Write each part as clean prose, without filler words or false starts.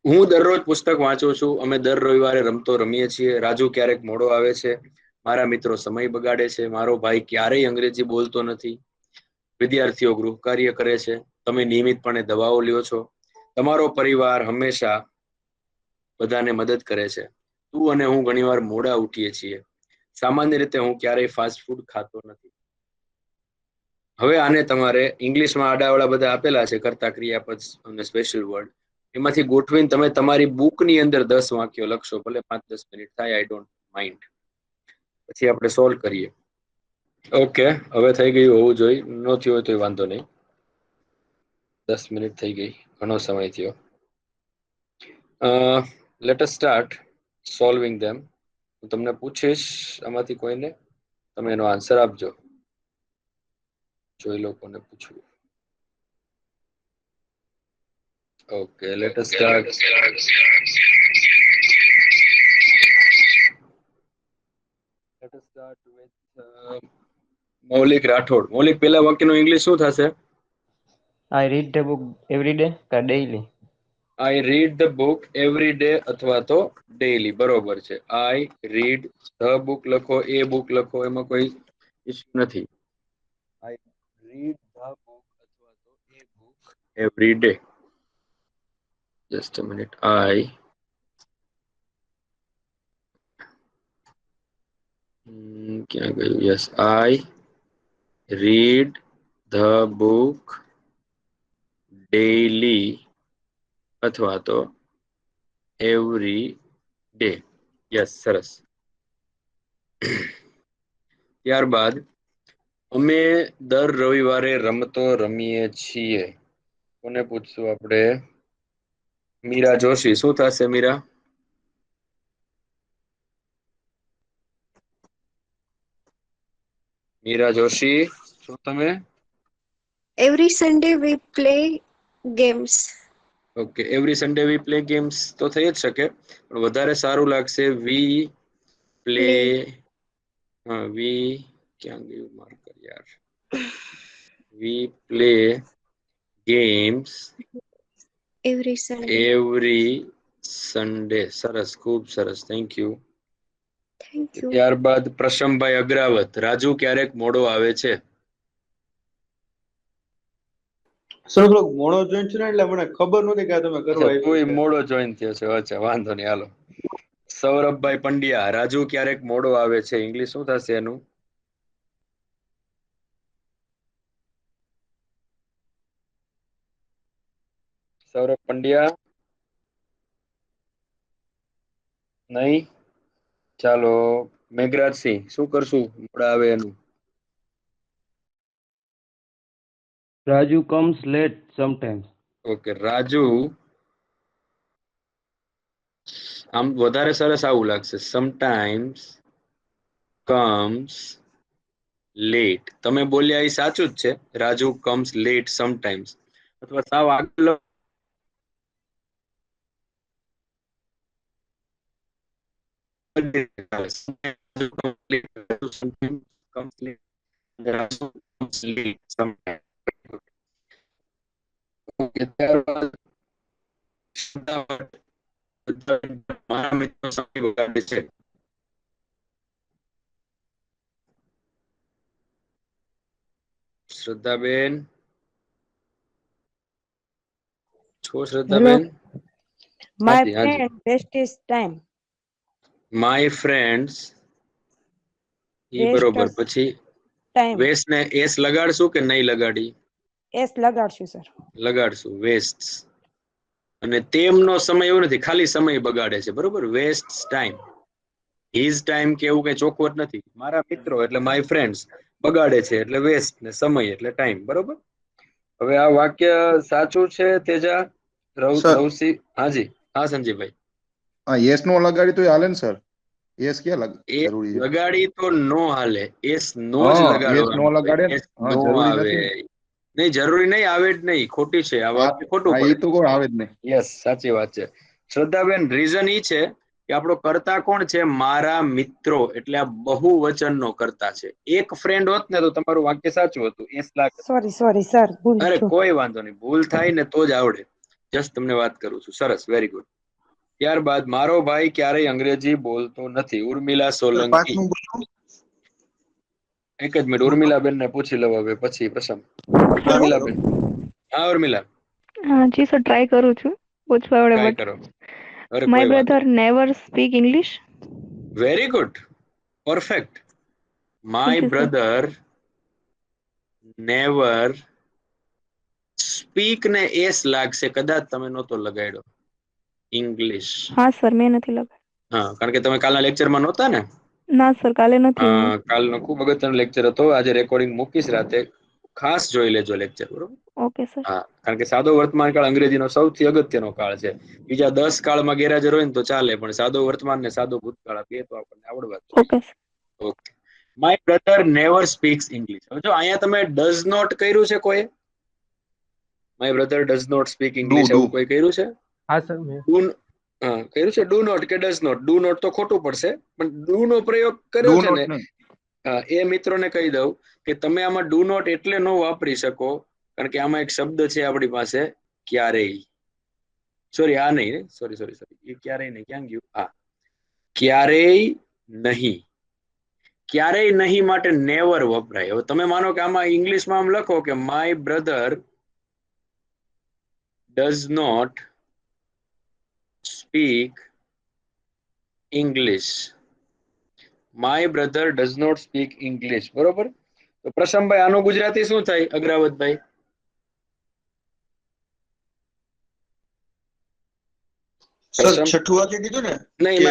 હું દરરોજ પુસ્તક વાંચું છું. અમે દર રવિવારે રમતો રમીએ છીએ. રાજુ ક્યારેક મોડો આવે છે. મારા મિત્રો સમય બગાડે છે. મારો ભાઈ ક્યારેય અંગ્રેજી બોલતો નથી. વિદ્યાર્થીઓ ગૃહ કાર્ય કરે છે. તમે નિયમિતપણે દવાઓ લ્યો છો. તમારો પરિવાર હંમેશા બધાને મદદ કરે છે. તું અને હું ઘણીવાર મોડા ઉઠીએ છીએ. સામાન્ય રીતે હું ક્યારેય ફાસ્ટ ફૂડ ખાતો નથી. હવે આને તમારે ઇંગ્લિશમાં આડાઅવળા બધા આપેલા છે, કર્તા, ક્રિયાપદ અને સ્પેશિયલ વર્ડ. એમાંથી ગોઠવીને તમે તમારી બુકની અંદર 10 વાક્યો લખશો. ભલે 5-10 મિનિટ થાય, આઈ ડોન્ટ માઇન્ડ. પછી આપણે સોલ્વ કરીએ. ઓકે, હવે થઈ ગયું હોવું જોઈએ. ન થયું હોય તો વાંધો નહીં. 10 મિનિટ થઈ ગઈ, ઘણો સમય થયો. લેટ અસ સ્ટાર્ટ સોલ્વિંગ ધેમ. હું તમને પૂછીશ આમાંથી કોઈને, તમે એનો આન્સર આપજો. જોઈ લોકોને પૂછવું. Okay, let us start. Let us start with Maulik Rathod. Maulik, પહેલા વાક્યનું ઇંગ્લિશ શું થશે? I read the book every day ka daily? I read the book every day અથવા તો ડેઈલી. બરોબર છે. આઈ રીડ ધ બુક લખો, એ બુક લખો, એમાં કોઈ ઇશ્યુ નથી. આઈ રીડ ધ બુક અથવા તો a book every day. Just a minute. ક્યાં ગયું? Yes, I read the book daily અથવા તો એવરી ડે. યસ, સરસ. ત્યારબાદ અમે દર રવિવારે રમતો રમીએ છીએ. કોને પૂછશું આપણે? મીરા જોશી. શું થશે મીરા? મીરા જોશી, શું તમે? Every Sunday we play games. Okay, every Sunday we play games તો થઈ જ શકે, પણ વધારે સારું લાગશે વી પ્લે. Play હા, વી ક્યાં ગયું માર્કર યાર? We play games every Sunday. Every Sunday. સરસ, ખૂબ સરસ, થેન્ક યુ. Thank you. ત્યારબાદ પ્રશમભાઈ અગ્રાવત. રાજુ ક્યારેક મોડો આવે છે. સર થોડોક મોડો જોઈન છે ને, એટલે મને ખબર નહોતી કે આ તમે કરવા અચ્છા, આપ્યું તોય છે. મોડો જોઈન થયો છે. અચ્છા, વાંધો નહીં, હાલો. સૌરભભાઈ પંડ્યા. રાજુ ક્યારેક મોડો આવે છે. ઇંગ્લિશ શું થશે એનું? સૌરભ પંડ્યા નહીં. ચાલો, મેઘરાજસિંહ, શું કરશું મોડા આવે એનું? Raju comes late sometimes. Okay, Raju આમ વધારે સરસ આવું લાગશે. Sometimes comes late. તમે બોલ્યા એ સાચું જ છે. Raju comes late sometimes. અથવા સાવ આગળ મારા મિત્રો સમય બગાડે છે. શ્રદ્ધાબેન છો? શ્રદ્ધાબેન, My હાજી હાજી. friend waste his time. My friends, ઈ Waste બરોબર. his પછી time. વેસ્ટ ને એસ લગાડશું કે નહીં લગાડી? S લગાડશું સર. લગાડશું, વેસ્ટ. અને તેમનો સમય એવું નથી, ખાલી સમય બગાડે છે. બરોબર, વેસ્ટ ટાઈમ. હિઝ ટાઈમ કે એવું કઈ ચોખવટ નથી. મારા મિત્રો એટલે માય ફ્રેન્ડ્સ, બગાડે છે એટલે વેસ્ટ, ને સમય એટલે ટાઈમ. બરોબર. હવે આ વાક્ય સાચું છે તેજા? સર રવસી, હાજી. હા સંજીવભાઈ. આ યસ નો લગાડી તો હાલે ને સર? યસ ક્યાં એ જરૂરી છે? લગાડી તો નો હાલે. એસ નો જ હા, યસ નો લગાડવાનું હોય. લગાડે ને. એસ હા, નો જરૂરી આવે. નથી ને. નહીં, જરૂરી નહીં, આવે જ નહીં. ખોટી છે આ વાક્ય, ખોટું હા, એ પડે. તો કોઈ આવે જ નહીં. યસ, સાચી વાત છે. શ્રદ્ધાબેન, રીઝન ઈ છે કે આપણો કર્તા કોણ છે? મારા મિત્રો. એટલે આ બહુવચનનો કર્તા છે. એક ફ્રેન્ડ હોત ને તો તમારું વાક્ય સાચું હતું. એસ લાગે. સોરી સર ભૂલ અરે છું. કોઈ વાંધો નહીં, ભૂલ થાય ને તો જ આવડે. જસ્ટ તમને વાત કરું છું. સરસ, વેરી ગુડ. ત્યારબાદ મારો ભાઈ ક્યારેય અંગ્રેજી બોલતો નથી. ઉર્મિલા સોલંકી. પાંચમું બોલો. એક જ મિનિટ ઉર્મિલાબેન ને પૂછી લઉં હવે પછી પ્રસમ. ઉર્મિલાબેન. હા ઉર્મિલા હા જી સર ટ્રાય કરું છું પૂછવા આવડે ટ્રાય બટ કરો. અરે માય કોઈ વાત brother never speak English. Very good perfect. My Thank you, sir. Brother never speak ને એસ લાગશે કદાચ તમે નહોતો લગાડ્યો ઇંગ્લિશ. હા સર મેં નથી લગાવ્યું. હા કારણ કે તમે કાલના લેક્ચરમાં નહોતા ને. ના સર કાલે નથી હું. કાલનો ખૂબ અગત્યનો લેક્ચર હતો. આજે રેકોર્ડિંગ મૂકીશ રાતે, ખાસ જોઈ લેજો લેક્ચર. બરોબર. Okay sir. હા કારણ કે સાદો વર્તમાન કાળ અંગ્રેજીનો સૌથી અગત્યનો કાળ છે. બીજા 10 કાળમાં ગેરહાજર હોય ને તો ચાલે, પણ સાદો વર્તમાન ને સાદો ભૂતકાળ બે તો આપણને આવડવા જ જોઈએ. Okay sir. Okay. My brother never speaks English. હવે જો અહીંયા તમે ડઝ નોટ કર્યું છે કોઈ? My brother does not speak English એવું કોઈ કર્યું છે? હા સર મેં કર્યું છે. ડુ નોટ કે ડઝ નોટ? ડુ નોટ તો ખોટું પડશે, પણ ડુ નો પ્રયોગ કર્યો છે ને. એ મિત્રોને કહી દઉં કે તમે આમાં ડુ નોટ એટલે ન વાપરી શકો કારણ કે આમાં એક શબ્દ છે આપણી પાસે ક્યારેય. સોરી આ નહીં, સોરી એ ક્યારેય નહીં. ક્યાં ગયું? હા ક્યારેય નહીં. ક્યારેય નહીં માટે નેવર વપરાય. હવે તમે માનો કે આમાં ઇંગ્લિશમાં આમ લખો કે my brother does not speak English. My brother does not speak English. બરોબર. તો પ્રસમભાઈ આનું ગુજરાતી શું થાય? અગ્રાવતભાઈ. સર છઠ્ઠું વાક્ય કીધું ને? નહીં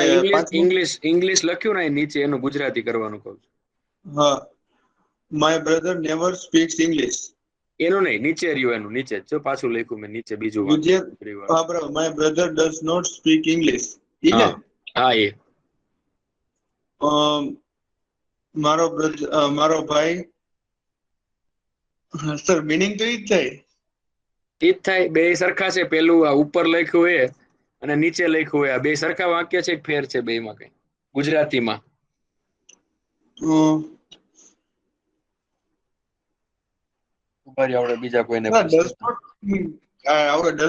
ઇંગ્લિશ લખ્યું ને નીચે, એનું ગુજરાતી કરવાનું કહું છું. હા my brother never speaks English. એનું નહીં, નીચે રહ્યું એનું નીચે જો પાછું લખ્યું મેં નીચે બીજું હા બરાબર. My brother does not speak English. ઈ ને? હા એ મારો ભાઈ. સર મીનિંગ તો ઈ જ થાય. ઈ જ થાય. બે સરખા છે. પેલું આ ઉપર લખ્યું એ અને નીચે લખ્યું એ, આ બે સરખા વાક્ય છે. ફેર છે બેમાં કઈ ગુજરાતીમાં? આવડે બીજા કોઈને ડઝ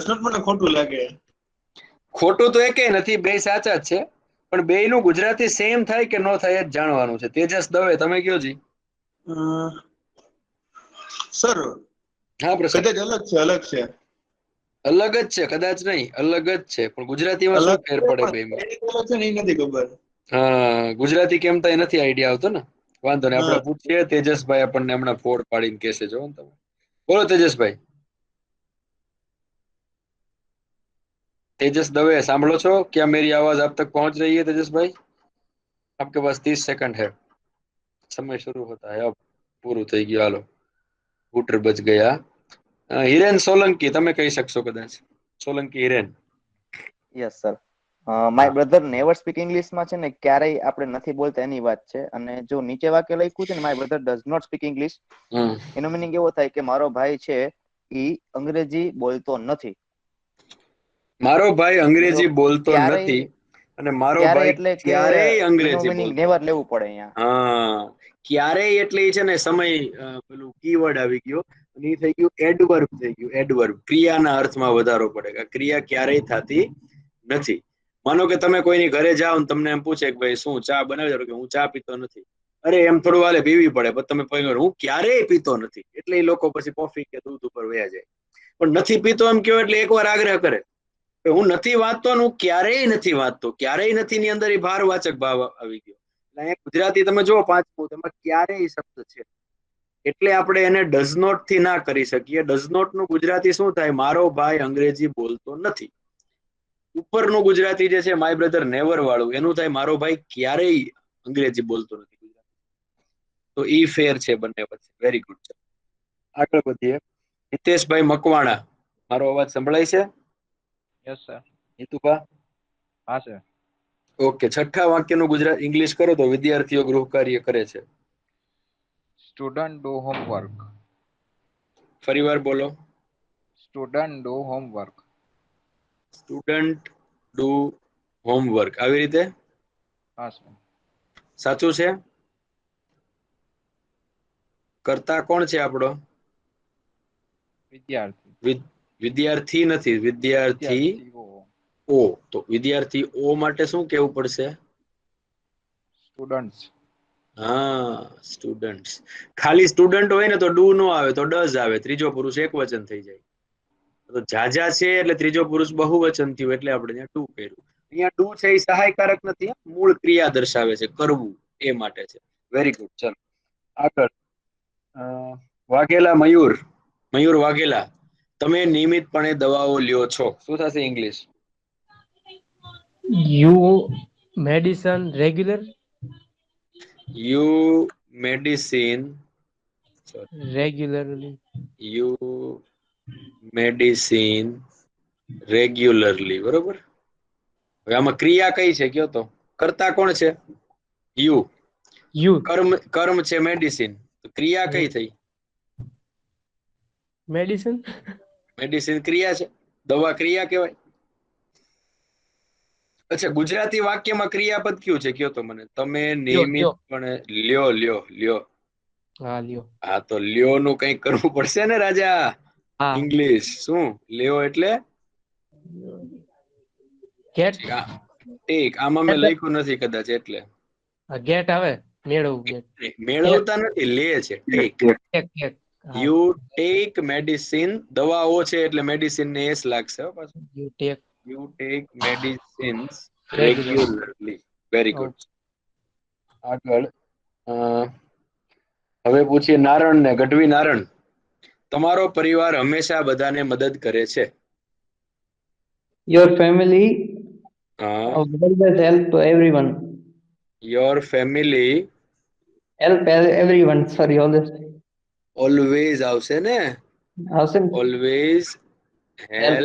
નોટ મને ખોટું લાગે. ખોટું તો એકેય નથી, બે સાચા જ છે, પણ બે નું ગુજરાતી સેમ થાય કે ન થાય એ જ જાણવાનું છે. તેજસ દવે તમે કયો જી? સર હા પ્રસાદ. કદાચ અલગ છે. અલગ જ છે, કદાચ નહીં, અલગ જ છે, પણ ગુજરાતીમાં શું ફેર પડે બેમાં? નથી ખબર. હા ગુજરાતી કેમ થાય નથી આઈડિયા આવતો ને. વાંધો નહીં, આપણે પૂછીએ. તેજસભાઈ આપણને હમણાં ફોડ પાડીને કહેશે. જો તમે બોલો તેજસભાઈ. तेजस दवे सांभलो छो? क्या मेरी आवाज आप तक पहुंच रही है तेजस भाई? आपके पास 30 सेकंड है, समय शुरू होता है अब. पूરું થઈ ગયું. હાલો સ્કૂટર બચ ગયા. હિરેન સોલંકી તમે કહી શકશો કદાચ. Solanki Hiren. Yes sir. My brother never speak English માં છે ને ક્યારેય આપણે નથી બોલતા એની વાત છે. અને જો નીચે વાક્ય લખ્યું છે ને my brother does not speak English, એનો મીનિંગ એવો થાય કે મારો ભાઈ છે ઈ અંગ્રેજી બોલતો નથી. મારો ભાઈ અંગ્રેજી બોલતો નથી અને મારો ભાઈ એટલે ક્યારેય અંગ્રેજી બોલતો નેવર લેવું પડે અહીંયા. હા ક્યારેય એટલે છે ને સમય પેલું કીવર્ડ આવી ગયો અને એ થઈ ગયું એડવર્બ થઈ ગયું. એડવર્બ ક્રિયાના અર્થમાં વધારો પડે. ક્રિયા ક્યારેય થતી નથી. માનો કે તમે કોઈની ઘરે જાઓ ને તમને એમ પૂછે કે ભાઈ શું ચા બનાવી દો, કે હું ચા પીતો નથી. અરે એમ થોડું વાલે પીવી પડે, પણ તમે હું ક્યારેય પીતો નથી એટલે એ લોકો પછી કોફી કે દૂધ ઉપર વયા જાય. પણ નથી પીતો એમ કયો એટલે એકવાર આગ્રહ કરે હું નથી વાંચતો, હું ક્યારેય નથી વાંચતો. ક્યારેય નથી ની અંદર એ ભારવાચક ભાવ આવી ગયો. એટલે ગુજરાતી તમે જુઓ પાંચમું, તેમાં ક્યારેય શબ્દ છે એટલે આપણે એને ડઝ નોટ થી ના કરી શકીએ. ડઝ નોટ નું ગુજરાતી શું થાય? મારો ભાઈ અંગ્રેજી બોલતો નથી. ઉપરનું ગુજરાતી જે છે માય બ્રધર નેવર વાળું, એનું થાય મારો ભાઈ ક્યારેય અંગ્રેજી બોલતો નથી. તો ઈ ફેર છે બંને વચ્ચે. Very good. આગળ વધીએ. હિતેશભાઈ મકવાણા, મારો અવાજ સંભળાય છે? Yes sir. હિતુભા? હા સર. ઓકે. છઠ્ઠા વાક્યનું ગુજરાત ઇંગ્લિશ કરો તો વિદ્યાર્થીઓ ગૃહ કાર્ય કરે છે. Student do homework. ફરીવાર બોલો. Student do homework. Student do homework. આવી રીતે? હા સર. સાચું છે? કરતા કોણ છે આપણો? વિદ્યાર્થી. વિદ્યાર્થી નથી, વિદ્યાર્થી ઓ, તો વિદ્યાર્થી ઓ માટે શું કહેવું પડશે? સ્ટુડન્ટ્સ. હા, સ્ટુડન્ટ્સ. ખાલી સ્ટુડન્ટ હોય ને તો ડુ નો આવે, તો ડઝ આવે, ત્રીજો પુરુષ એક વચન થઈ જાય. તો જાજા છે એટલે ત્રીજો પુરુષ બહુવચન થયું, એટલે આપણે ત્યાં ડુ કર્યું. અહીંયા ડુ છે એ સહાયકારક નથી, મૂળ ક્રિયા દર્શાવે છે, કરવું એ માટે છે. Very good. ચલો આગળ. વાઘેલા મયુર. મયુર વાઘેલા, તમે નિયમિતપણે દવાઓ લ્યો છો, શું થશે English? You medicine regular you medicine regularly. You medicine regularly. બરોબર. હવે આમાં ક્રિયા કઈ છે કયો તો? કર્તા કોણ છે? યુ. You કર્મ છે મેડિસિન, તો ક્રિયા કઈ થઈ? medicine. મેડિસિન ક્રિયા છે, દવા ક્રિયા કહેવાય. અચ્છા, ગુજરાતી વાક્યમાં ક્રિયાપદ કયું છે કયો તો મને? તમે નિયમિતપણે લ્યો લ્યો લ્યો. હા લ્યો. હા, તો લ્યો નું કઈક કરવું પડશે ને રાજા. હા. ઇંગ્લિશ શું લ્યો એટલે? Get take. આમાં મેં લખ્યું નથી કદાચ, એટલે get આવે મેળવવું. Get મેળવતા નથી, લે છે. Take. take. You take medicine. દવાઓ છે એટલે મેડિસિન ને એસ લાગશે. You take you take medicines regularly. Very good. આગળ હવે પૂછીએ નારણ ને. ગઢવી નારણ, તમારો પરિવાર હંમેશા બધાને મદદ કરે છે. Your family always help to everyone. Your family Help everyone. Sorry, always. Always આવશે ને? Awesome. Always Help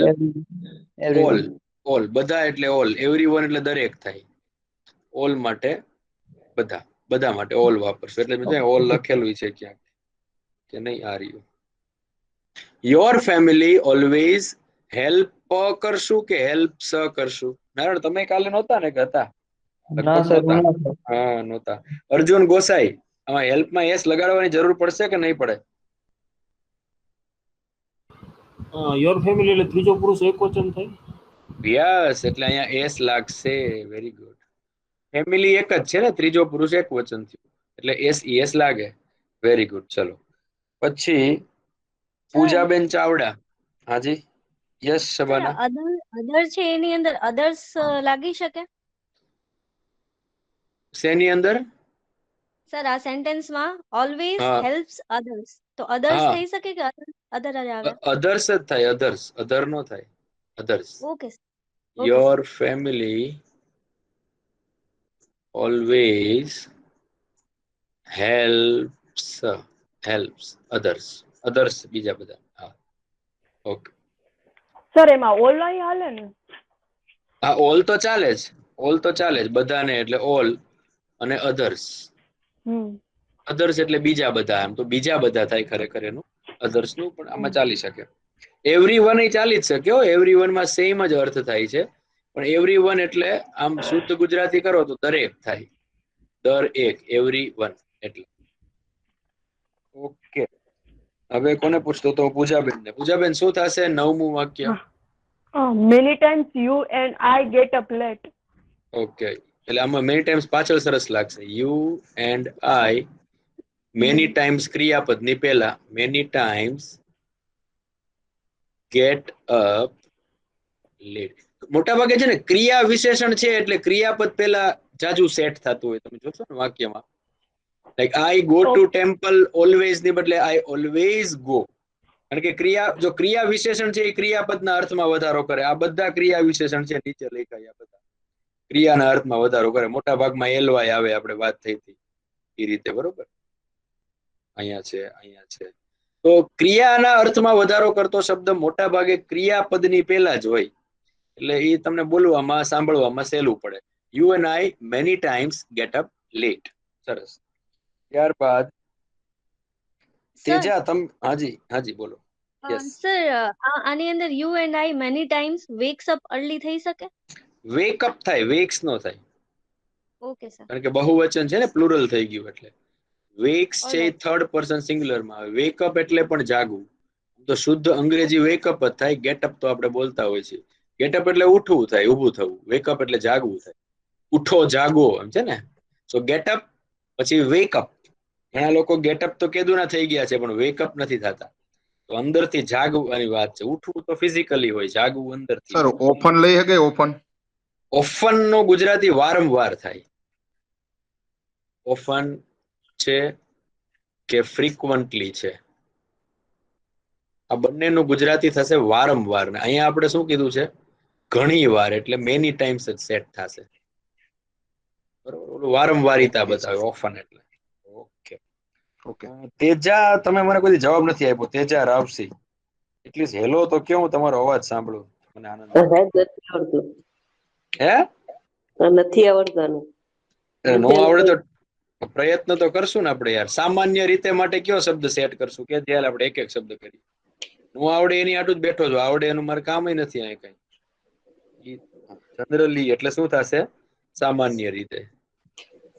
help all. everyone. All બધા એટલે ઓલ. એવરીવન એટલે દરેક થાય. ઓલ માટે બધા, બધા માટે ઓલ વાપરશું. એટલે મેં ઓલ લખેલું છે ક્યાંક કે નહીં? આ રહ્યું. યોર ફેમિલી ઓલવેઝ હેલ્પ કરશું કે હેલ્પ્સ કરશું? નારાયણ, તમે કાલે નહોતા ને કે હતા? No, sir. નહોતા. No, sir. હા, નહોતા. અર્જુન ગોસાઈ, આમાં હેલ્પમાં એસ લગાડવાની જરૂર પડશે કે નહીં પડે? યોર ફેમિલી એટલે ત્રીજો પુરુષ એકવચન થાય. યસ, એટલે અહીંયા એસ લાગશે. Very good. ફેમિલી એક જ છે ને, ત્રીજો પુરુષ એક વચન થયું, એટલે એસ લાગે. Very good. ચલો પછી પૂજાબેન ચાવડા. હાજી. યસ શબાના. અધર છે એની અંદર અધર્સ લાગી શકે? શેની અંદર? સર આ સેન્ટેન્સમાં ઓલવેઝ હા. હેલ્પ્સ અધર્સ, તો અધર્સ હા. થઈ શકે કે અધર આવે? અધર્સ જ થાય. અધર્સ. અધર નો થાય. Others. Okay. Your family always helps others. Others બીજા બધા. હા, ઓકે. સર એમાં ઓલ નહીં હાલે ને? હા, ઓલ તો ચાલે જ. ઓલ તો ચાલે જ બધાને, એટલે ઓલ. અને અધર્સ. અધર્સ એટલે બીજા બધા. આમ તો બીજા બધા થાય ખરેખર એનું, અધર્સ નું, પણ આમાં ચાલી શકે. એવરીવન એ ચાલી જ શકે. એવરીવન માં સેમ જ અર્થ થાય છે, પણ એવરીવન એટલે આમ શુદ્ધ ગુજરાતી કરો તો દરેક થાય. દરેક. એવરીવન એટલે. ઓકે. હવે કોને પૂછતો તો? પૂજાબેન ને. પૂજાબેન, શું થશે 9મું વાક્ય? Many times you and I get up late. ઓકે, એટલે આમાં મેની ટાઈમ્સ પાછળ સરસ લાગશે. You and I. Many times ક્રિયાપદ ની પહેલા. Many times get up late. મોટા ભાગે છે ને ક્રિયા વિશેષણ છે એટલે ક્રિયાપદ પહેલા જાજુ સેટ થતું હોય. તમે જોશો ને વાક્યમાં, like I go to temple always ની બદલે આઈ ઓલવેઝ ગો. કારણ કે જો ક્રિયા વિશેષણ છે એ ક્રિયાપદના અર્થમાં વધારો કરે. આ બધા ક્રિયા વિશેષણ છે નીચે લખાયા બધા ક્રિયાના અર્થમાં વધારો કરે. મોટા ભાગમાં એલવાય આવે, આપણે વાત થઈ હતી એ રીતે. બરોબર. અહીંયા છે. તો ક્રિયાના અર્થમાં વધારો કરતો શબ્દ મોટા ભાગે ક્રિયાપદની પહેલા જ હોય, એટલે એ તમને બોલવામાં સાંભળવામાં સહેલું પડે. You and I many times get up late. સરસ. ત્યારબાદ તેજા, હાજી બોલો. સર આની અંદર you and I many times wakes up early થઈ શકે? વેક અપ થાય, વેક્સ નો થાય. Okay sir. કારણ કે બહુવચન છે ને, પ્લુરલ થઈ ગયું. એટલે વેક્સ છે એ થર્ડ પર્સન સિંગ્યુલર માં આવે. વેકઅપ એટલે પણ જાગવું. તો શુદ્ધ અંગ્રેજી વેકઅપ જ થાય. ગેટઅપ તો આપણે બોલતા હોય છે. ગેટઅપ એટલે ઉઠવું થાય, ઊભું થવું. વેકઅપ એટલે જાગવું થાય. ઉઠો જાગો એમ છે ને. સો ગેટઅપ પછી વેકઅપ. ઘણા લોકો ગેટઅપ તો કેદુના થઈ ગયા છે પણ વેકઅપ નથી થતા. તો અંદરથી જાગવાની વાત છે. ઉઠવું તો ફિઝિકલી હોય, જાગવું અંદરથી. સર ઓફન લઈ શકે? ઓફન ઓફન નો ગુજરાતી વારંવાર થાય. ઓફન છે કે ફ્રીક્વન્ટલી છે, આ બંનેનું ગુજરાતી થશે વારંવાર. ને અહીંયા આપણે શું કીધું છે? ઘણી વાર, એટલે મેની ટાઈમ્સ જ સેટ થશે. બરોબર, વારંવારિતા બતાવે ઓફન એટલે. Okay okay. તેજા, તમે મને કોઈ જવાબ નથી આપ્યો. તેજા રાવસી, એટલીસ્ટ હેલો તો કેવું, તમારો અવાજ સાંભળું મને આનંદ. હે નથી આવડતું. નો આવડે તો પ્રયત્ન તો કરશું ને આપણે યાર. સામાન્ય રીતે માટે કયો શબ્દ સેટ કરશું કે જ્યારે આપણે એક એક શબ્દ કરીએ. નો આવડે એની આટલું જ બેઠો છો, આવડે એનું મારે કામ નથી અહીં કઈ. જનરલી એટલે શું થશે? સામાન્ય રીતે.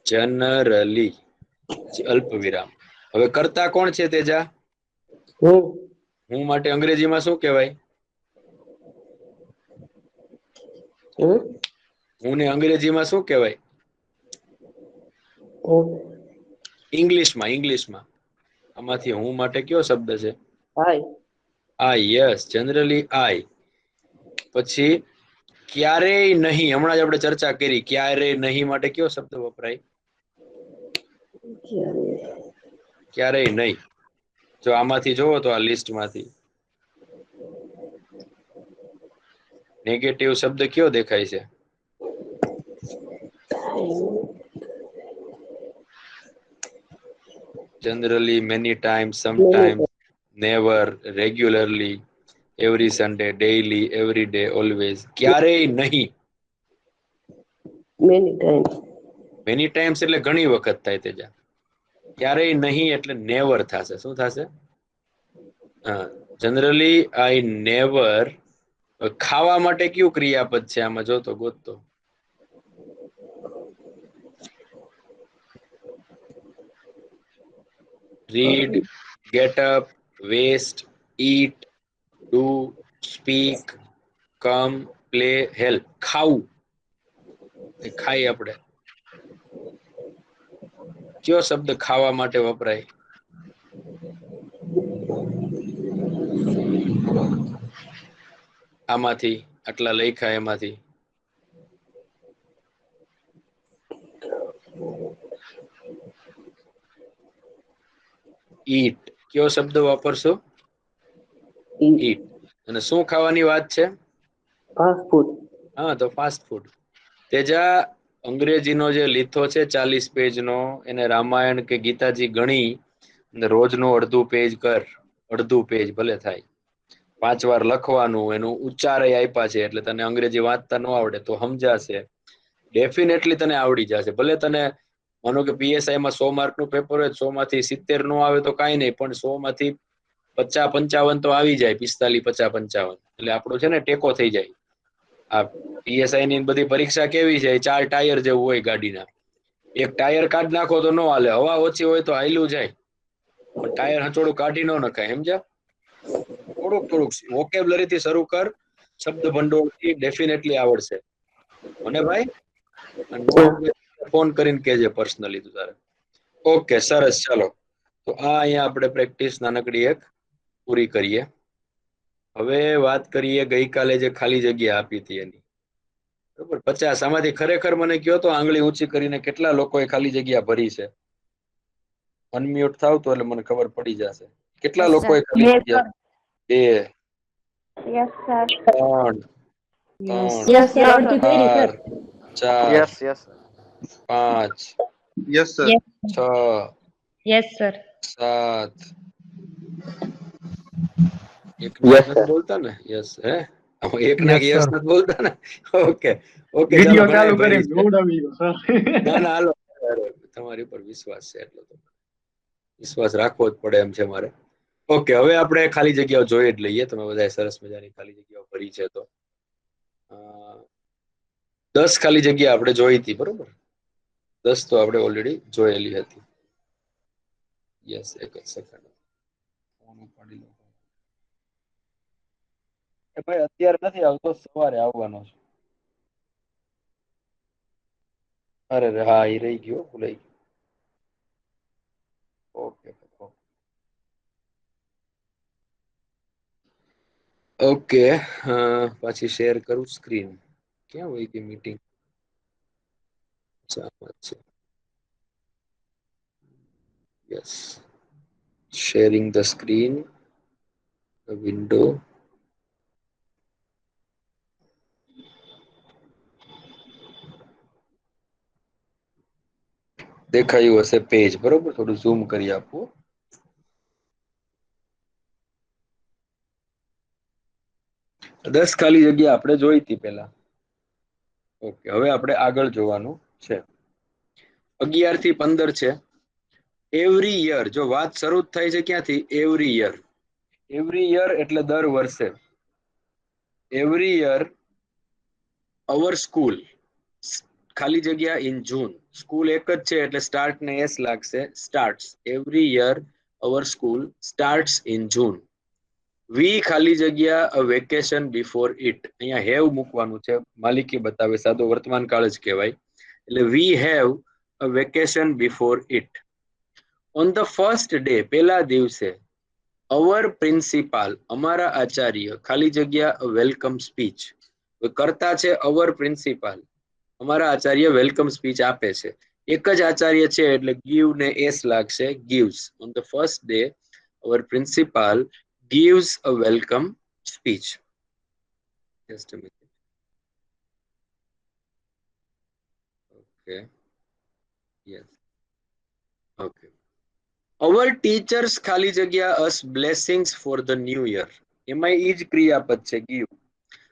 જનરલી અલ્પ વિરામ. હવે કરતા કોણ છે તેજા? હું માટે અંગ્રેજીમાં શું કહેવાય? હું ને અંગ્રેજીમાં શું કહેવાય? ઇંગ્લિશમાં આમાંથી હું માટે કયો શબ્દ છે? આઈ. Yes, generally I. પછી ક્યારેય નહીં, હમણાં જ આપણે ચર્ચા કરી. ક્યારેય નહીં માટે કયો શબ્દ વપરાય? ક્યારેય નહીં. જો આમાંથી જોવો તો આ લિસ્ટમાંથી નેગેટિવ શબ્દ કયો દેખાય છે? Generally, many times, sometimes, never, regularly, every Sunday, daily, every day, always. ક્યારેય નહીં. મેની ટાઈમ્સ એટલે ઘણી વખત થાય તેજા. ક્યારેય નહીં એટલે નેવર થશે. શું થશે? હા, જનરલી આઈ નેવર. ખાવા માટે કયું ક્રિયાપદ છે આમાં? જોતો ગોતતો. Read, get up, waste, eat, do, speak, come, play, help. ખાવું, ખાઈ આપણે. કયો શબ્દ ખાવા માટે વપરાય? આમાંથી આટલા લખ્યા એમાંથી ઈટ. કયો શબ્દ વાપરશો? ઈટ. અને શું ખાવાની વાત છે? Fast food. હા, તો ફાસ્ટ ફૂડ. તેજા અંગ્રેજીનો જે લીથો છે 40 પેજનો, એને રામાયણ કે ગીતાજી ગણી રોજનું અડધું પેજ કર. અડધું પેજ ભલે થાય, 5 વાર લખવાનું. એનું ઉચ્ચારય આપ્યા છે એટલે તને અંગ્રેજી વાંચતા ન આવડે તો સમજાશે. ડેફિનેટલી તને આવડી જશે. ભલે તને માનો કે PSI માં 100 માર્કનું પેપર હોય, 100 માંથી 70 નો આવે તો કાંઈ નહીં, પણ 100 માંથી 50-55 તો આવી જાય. 45-50-55 એટલે આપણો છે ને ટેકો થઈ જાય. આ PSI ની બધી પરીક્ષા કેવી છે? 4 ટાયર જેવું હોય ગાડીના. એક ટાયર કાઢ નાખો તો ન હાલે, હવા ઓછી હોય તો હાલ્યું જાય, પણ ટાયર હચોડું કાઢી ન નખાય. સમજ્યા? થોડુંક વોકેબ્યુલરી થી શરૂ કર, શબ્દ ભંડોળ થી ડેફિનેટલી આવડશે. મને ભાઈ ફોન કરીને કેજે પર્સનલી તું તારે. ઓકે, સરસ. ચાલો, તો આ અહીંયા આપણે પ્રેક્ટિસ નાનકડી એક પૂરી કરીએ. હવે વાત કરીએ ગઈકાલે જે ખાલી જગ્યા આપી હતી એની. બરોબર, 50. આમાંથી ખરેખર મને કયો તો આંગળી ઊંચી કરીને કેટલા લોકોએ ખાલી જગ્યા ભરી છે? અનમ્યુટ થાવ તો એટલે મને ખબર પડી જશે. કેટલા લોકોએ ખાલી જગ્યા? 2, 3, 4, 5, 6, 7. એક નથી બોલતા ને? યસ. હે, એક ના યસ નથી બોલતા ને? ઓકે ઓકે, વિડિયો ચાલુ કરી જોડાવી ગયો સર. ના ના, હાલો, તમારી ઉપર વિશ્વાસ છે એટલો તો વિશ્વાસ રાખવો જ પડે એમ છે મારે. ઓકે, હવે આપણે ખાલી જગ્યાઓ જોઈ જ લઈએ. તમે બધાએ સરસ મજાની ખાલી જગ્યાઓ ભરી છે તો 10 ખાલી જગ્યા આપણે જોઈ હતી. બરોબર, 10 તો આપણે ઓલરેડી જોયેલી હતી. યસ, એક જ સેકન્ડ. ફોન ઉપાડી લો. ભાઈ અત્યારે નથી આવતો, સવારે આવવાનો છે. અરે હા, એ રહી ગયો, ભૂલાઈ ગયો. Okay okay. પાછી શેર કરું સ્ક્રીન. ક્યાં હોય કે મીટિંગ? છે. Yes, sharing the screen, the window. દેખાયું હશે પેજ, બરોબર? થોડું ઝૂમ કરી આપું. દસ ખાલી જગ્યા આપણે જોઈ હતી પેલા. ઓકે, હવે આપણે આગળ જોવાનું છે. 11 થી 15 છે. એવરી યર, જો વાત શરૂ થાય છે ક્યાંથી? Every year. એવરી યર એટલે દર વર્ષે. એવરી યર અવર સ્કૂલ, ખાલી જગ્યા ઇન જૂન. સ્કૂલ એક જ છે એટલે સ્ટાર્ટ ને એસ લાગશે. Starts. Every year our school starts in June. We ખાલી જગ્યા અ વેકેશન બિફોર ઇટ. અહીંયા હેવ મૂકવાનું છે, માલિકી બતાવે, સાદો વર્તમાન કાળ જ કહેવાય. એટલે we have a vacation before it. On the first day, પહેલા દિવસે, અવર પ્રિન્સિપાલ, અમારા આચાર્ય, ખાલી જગ્યા વેલકમ સ્પીચ. કરતા છે અવર પ્રિન્સિપાલ, અમારા આચાર્ય વેલકમ સ્પીચ આપે છે. એક જ આચાર્ય છે એટલે ગીવ ને એસ લાગશે. Gives. On the first day our principal gives a welcome speech. Just a minute. Okay. Yes. Okay. Our teachers ખાલી જગ્યા us blessings for the new year. એમાં ઈ જ ક્રિયાપદ છે, give.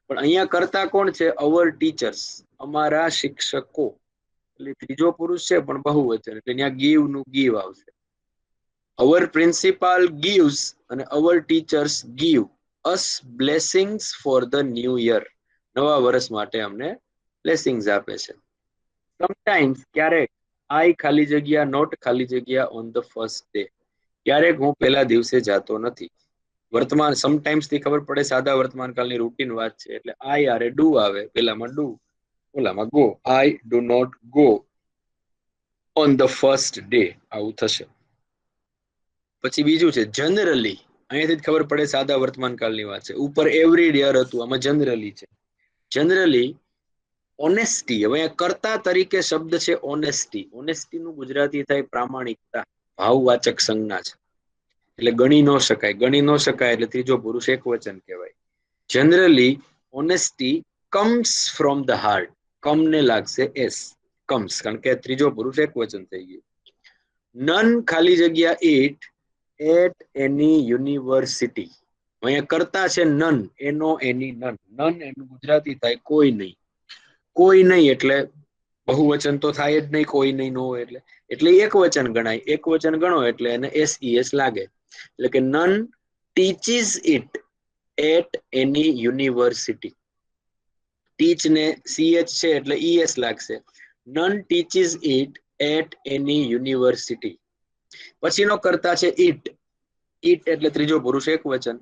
પણ અહીંયા કરતા કોણ છે? our teachers, અમારા શિક્ષકો. એટલે ત્રીજો પુરુષ છે પણ બહુવચન, એટલે અહીંયા give નું give આવશે. our principal gives અને our teachers give us blessings for the new year. નવા વર્ષ માટે અમને blessings આપે છે. sometimes, ક્યારેક, I ખાલી જગ્યા not ખાલી જગ્યા on the first day. ક્યારેક હું પહેલા દિવસે જાતો નથી. વર્તમાન સમટાઈમ્સ થી ખબર પડે સાદા વર્તમાન કાળની રૂટીન વાત છે, એટલે I આરે do આવે, પેલામાં do, ઓલામાં go. I do not go on the first day. આવું થશે. પછી બીજું છે જનરલી. અહીંયાથી જ ખબર પડે સાદા વર્તમાન કાળની વાત છે. ઉપર એવરી યર હતું, આમાં જનરલી છે. Generally honesty. હવે કરતા તરીકે શબ્દ છે ઓનેસ્ટી. ઓનેસ્ટી નું ગુજરાતી થાય પ્રામાણિકતા. ભાવવાચક સંજ્ઞા છે એટલે ગણી ન શકાય. ગણી ન શકાય એટલે ત્રીજો પુરુષ એક વચન કહેવાય. Generally honesty comes from the heart. Come ને લાગશે એસ, કમ્સ, કારણ કે ત્રીજો પુરુષ એક વચન થઈ ગયું. નન ખાલી જગ્યા ઇટ એટ એની યુનિવર્સિટી. અહીંયા કરતા છે નન, એનો એની નન. નન એનું ગુજરાતી થાય કોઈ નહીં. કોઈ નહીં એટલે બહુવચન તો થાય જ નહીં, કોઈ નહીં ન હોય એટલે એક વચન ગણાય. એક વચન ગણો એટલે એને SES લાગે. એટલે કે none teaches it at any university. Teach ને CH છે એટલે ES લાગશે. None teaches it at any university. પછીનો કરતા છે ઇટ. ઇટ એટલે ત્રીજો પુરુષ એક વચન.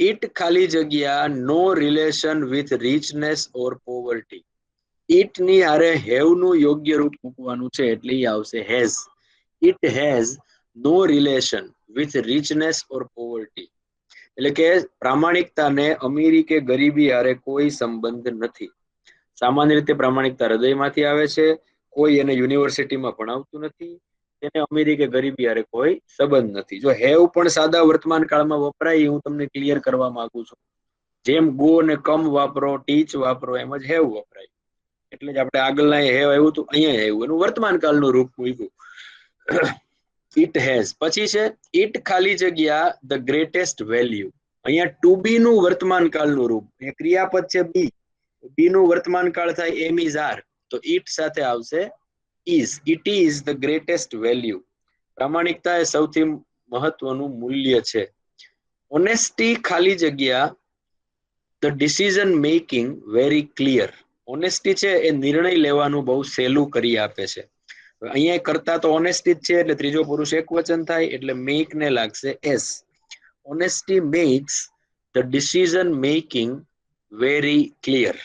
ઇટ ખાલી જગ્યા no relation with richness or poverty. It ની આરે હેવ નું યોગ્ય રૂપ મૂકવાનું છે એટલે ઈ આવશે has. It has no relation with richness or poverty. એટલે કે પ્રામાણિકતાને અમીરી કે ગરીબી આરે કોઈ સંબંધ નથી. સામાન્ય રીતે પ્રામાણિકતા હૃદયમાંથી આવે છે. કોઈ એને યુનિવર્સિટીમાં ભણાવતું નથી. તેને અમીરી કે ગરીબી આરે કોઈ સંબંધ નથી. જો હેવ પણ સાદા વર્તમાન કાળમાં વપરાય, હું તમને ક્લિયર કરવા માંગુ છું. જેમ ગો ને કમ વાપરો, ટીચ વાપરો, એમ જ હેવ વપરાય. એટલે જ આપણે આગળના હેવ આવ્યું હતું, અહીંયા આવ્યું, એનું વર્તમાન કાળનું રૂપ મૂક્યું. It has. પછી છે ઇટ ખાલી જગ્યા ધ ગ્રેટેસ્ટ વેલ્યુ. અહીંયા ટુ બી નું વર્તમાન કાળનું રૂપ. એ ક્રિયાપદ છે બી. બી નું વર્તમાન કાળ થાય એમ ઇઝ આર, તો ઇટ સાથે આવશે is. It is the greatest value. પ્રામાણિકતા એ સૌથી મહત્વનું મૂલ્ય છે. ઓનેસ્ટી ખાલી જગ્યા the decision making very clear. Honesty છે એ નિર્ણય લેવાનું બહુ સહેલું કરી આપે છે. અહીંયા કરતા તો ઓનેસ્ટી જ છે એટલે ત્રીજો પુરુષ એક વચન થાય એટલે મેક ને લાગશે S. Honesty max the decision making very clear.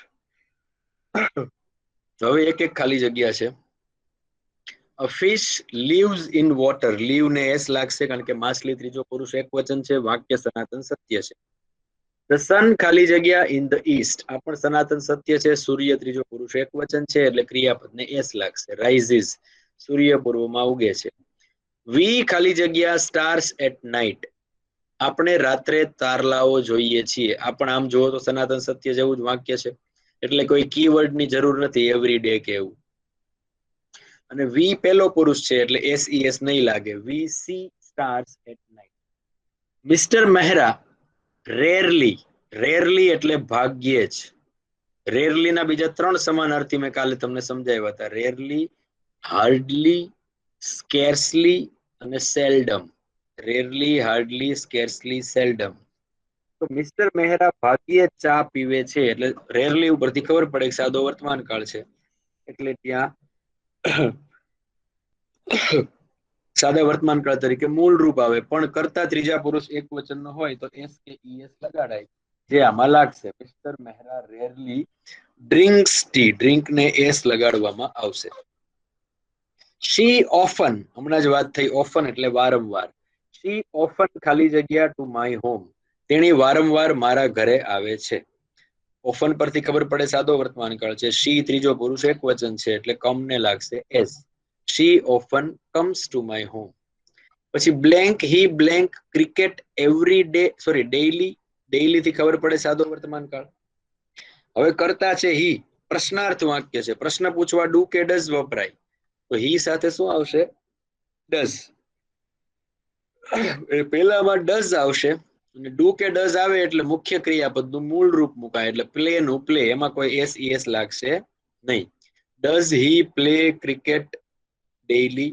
હવે એક એક ખાલી જગ્યા છે. A fish lives in water. Live ને એસ લાગશે કારણ કે માછલી ત્રીજો પુરુષ એક વચન છે. વાક્ય સનાતન સત્ય છે. The sun ખાલી જગ્યા in the east. આ પણ સનાતન સત્ય છે. સૂર્ય ત્રીજો પુરુષ એક વચન છે એટલે ક્રિયાપદ ને એસ લાગશે. Rises સૂર્ય પૂર્વમાં ઉગે છે. We ખાલી જગ્યા stars at night. આપણે રાત્રે તારલાઓ જોઈએ છીએ. આ પણ આમ જુઓ તો સનાતન સત્ય જેવું જ વાક્ય છે એટલે કોઈ કીવર્ડ ની જરૂર નથી એવરી ડે કે એવું. અને વી પેલો પુરુષ છે એટલે SES નહીં લાગે. We see stars at night. Mister Mehra rarely એટલે ભાગ્યે જ. રેરલી ના બીજા 3 સમાનાર્થી મેં કાલે તમને સમજાવ્યા હતા. રેરલી, હાર્ડલી, સ્કેર્સલી અને સેલ્ડમ. Rarely, hardly, સ્કેર્સલી, સેલ્ડમ. તો મિસ્ટર મહેરા ભાગ્યે ચા પીવે છે એટલે રેરલી ઉપરથી ખબર પડે કે સાદો વર્તમાન કાળ છે એટલે ત્યાં સાદા વર્તમાન કાળ તરીકે મૂળ રૂપ આવે. પણ કરતા ત્રીજા પુરુષ એક વચનનો હોય તો એસ કે ઈએસ લગાડાય જે આમાં લાગશે. Mister Mehra rarely drinks T. Drink ને એસ લગાડવામાં આવશે. શી ઓફન, હમણાં જ વાત થઈ ઓફન એટલે વારંવાર. શી ઓફન ખાલી જગ્યા ટુ માય હોમ. તેણી વારંવાર મારા ઘરે આવે છે. ઓફન પરથી ખબર પડે સાદો વર્તમાન કાળ છે. શી ત્રીજો પુરુષ એક વચન છે એટલે કમ ને લાગશે S. She often comes to my home. પછી blank he blank cricket every day daily. Daily થી ખબર પડે સાદો વર્તમાન કાળ. હવે કરતા છે હી, પ્રશ્નાર્થ વાક્ય છે. પ્રશ્ન પૂછવા ડુ કે ડઝ વપરાય તો હી સાથે શું આવશે? ડઝ. પેલામાં ડઝ આવશે અને ડુ કે ડઝ આવે એટલે મુખ્ય ક્રિયાપદનું મૂળ રૂપ મુકાય એટલે પ્લે નું પ્લે. એમાં કોઈ SES લાગશે નહીં. Does he play cricket daily.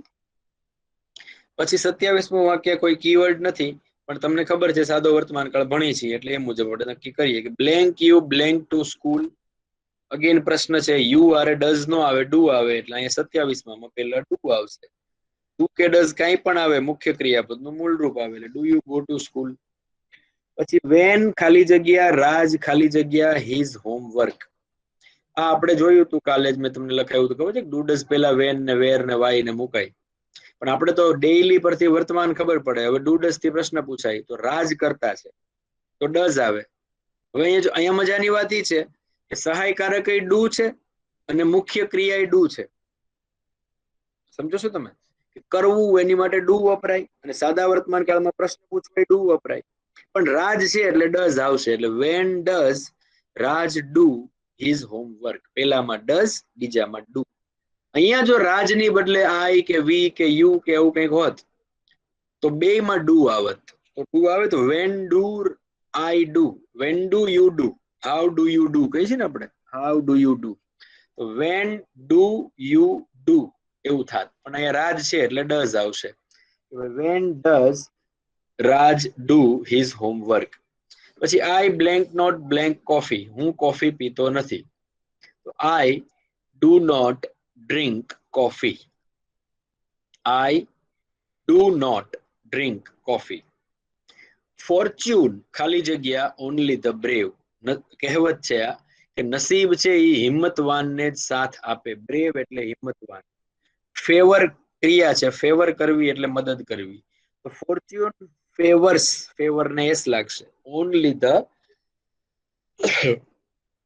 પછી 27મું વાક્ય કોઈ કીવર્ડ નથી પણ તમને ખબર છે સાદો વર્તમાન કાળ ભણી છીએ એટલે એ મુજબ આપણે નક્કી કરીએ કે blank you blank to school. Again પ્રશ્ન છે યુ આરે ડઝ નો આવે ડુ આવે એટલે અહીંયા 27માં પેલા ડુ આવશે. ડુ કે ડઝ કાંઈ પણ આવે મુખ્ય ક્રિયાપદનું મૂળ રૂપ આવે એટલે do you go to school. પછી વેન ખાલી જગ્યા રાજ ખાલી જગ્યા હિઝ હોમવર્ક. આ આપણે જોયું હતું કાલે જ મેં તમને લખાયું હતું ખબર છે ડુ ડઝ પેલા વેન ને વેર ને વાય ને મુકાય. પણ આપણે તો ડેઈલી પરથી વર્તમાન ખબર પડે. હવે ડુ ડઝ થી પ્રશ્ન પૂછાય તો રાજ કરતા છે તો ડઝ આવે. હવે અહીંયા મજાની વાત એ છે કે સહાયકારક ડુ છે અને મુખ્ય ક્રિયા ડુ છે. સમજો છો તમે? કરવું એની માટે ડુ વપરાય અને સાદા વર્તમાન કાળમાં પ્રશ્ન પૂછવાય ડુ વપરાય. પણ રાજ છે એટલે ડઝ આવશે. એટલે van does Raj do his homework. પેલામાં ડઝ બીજામાં ડુ. અહીંયા જો રાજની બદલે આઈ કે વી કે યુ કે એવું કંઈક હોત તો બેમાં ડુ આવત. તો ડુ આવે તો when do I do, when do you do, how do you do કહી છે ને આપણે હાઉ ડુ યુ ડુ. તો વેન ડુ યુ ડુ એવું થાત. પણ અહીંયા રાજ છે એટલે ડઝ આવશે. When does Raj do his homework. પછી I blank not blank coffee. હું કોફી પીતો નથી તો I do not drink coffee. I do not drink coffee. Fortune ખાલી જગ્યા only the brave. કહેવત છે આ કે નસીબ છે એ હિંમતવાનને જ સાથ આપે. બ્રેવ એટલે હિંમતવાન. ફેવર ક્રિયા છે. ફેવર કરવી એટલે મદદ કરવી. તો ફોર્ચ્યુન ફેવર્સ. ફેવર ને એસ લાગશે. only the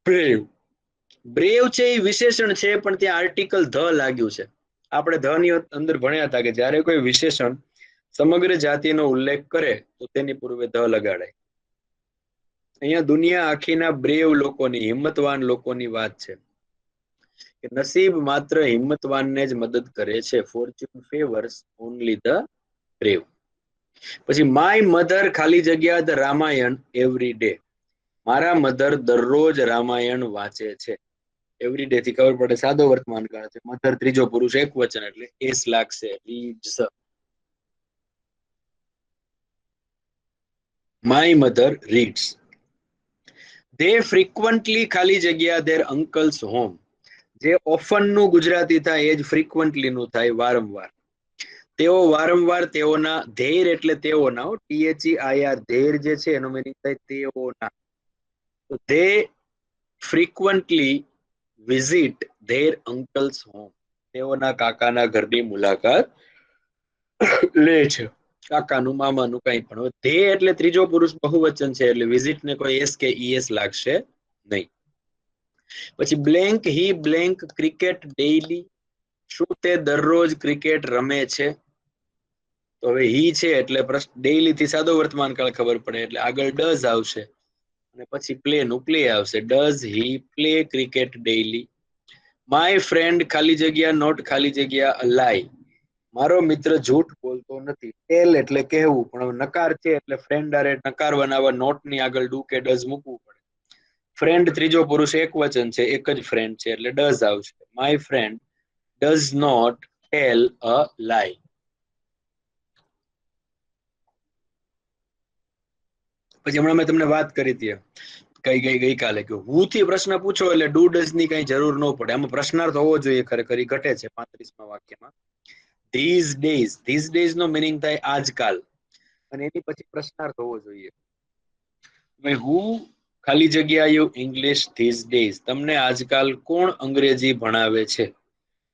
brave. બ્રેવ છે એ વિશેષણ છે પણ ત્યાં આર્ટિકલ ધ લાગ્યું છે. આપણે ધ ની અંદર ભણ્યા હતા કે જ્યારે કોઈ વિશેષણ સમગ્ર જાતિનો ઉલ્લેખ કરે તો તેની પૂર્વે ધ લગાડાય. અહીંયા દુનિયા આખીના બ્રેવ લોકોની, હિંમતવાન લોકોની વાત છે કે નસીબ માત્ર હિંમતવાનને જ મદદ કરે છે. Fortune ફેવર્સ only the brave. પછી માય મધર ખાલી જગ્યા ધ રામાયણ એવરી ડે. મારા મધર દરરોજ રામાયણ વાંચે છે. એવરી ડે થી ખબર પડે સાદો વર્તમાન કાળ છે. મધર ત્રીજો પુરુષ એક વચન એટલે એસ લાગશે. Reads. My mother reads. They frequently ખાલી જગ્યા ધેર અંકલ્સ હોમ. જે ઓફન નું ગુજરાતી થાય એ જ ફ્રીક્વન્ટલી નું થાય વારંવાર. તેઓ વારંવાર તેઓના, ધેર એટલે તેઓના, THEIR ધેર જે છે એનો મીનિંગ થાય તેઓના. તો they frequently visit their uncle's home. તેઓના કાકાના ઘરની મુલાકાત લે છે. કાકાનું મામાનું કંઈ પણ. ધે એટલે ત્રીજો પુરુષ બહુવચન છે એટલે વિઝિટ ને કોઈ એસ કે ઈએસ લાગશે નહીં. પછી blank he blank cricket daily. શું તે દરરોજ ક્રિકેટ રમે છે? તો હવે હી છે એટલે ડેઈલી થી સાદો વર્તમાન કાળ ખબર પડે એટલે આગળ ડઝ આવશે અને પછી પ્લે નું પ્લે આવશે. Does he play cricket daily? My friend ખાલી જગ્યા નોટ ખાલી જગ્યા અ લાઈ. મારો મિત્ર જૂઠ બોલતો નથી. ટેલ એટલે કહેવું, પણ નકાર છે એટલે ફ્રેન્ડ આરે નકાર બનાવવા નોટ ની આગળ ડુ કે ડઝ મૂકવું પડે. ફ્રેન્ડ ત્રીજો પુરુષ એક વચન છે, એક જ ફ્રેન્ડ છે એટલે ડઝ આવશે. My friend does not tell a lie. પછી હમણાં મેં તમને વાત કરી હતી ગઈકાલે કે હું થી પ્રશ્ન પૂછો એટલે ડુ ડઝ ની કઈ જરૂર ન પડે. આમાં પ્રશ્નાર્થ હોવો જોઈએ, ખરેખર ઘટે છે 35મા વાક્યમાં. ધીઝ ડેઝ નો મિનિંગ થાય આજકાલ અને એની પછી પ્રશ્નાર્થ હોવો જોઈએ. હું ખાલી જગ્યા યુ ઇંગ્લિશ ધીઝ ડેઝ. તમને આજકાલ કોણ અંગ્રેજી ભણાવે છે?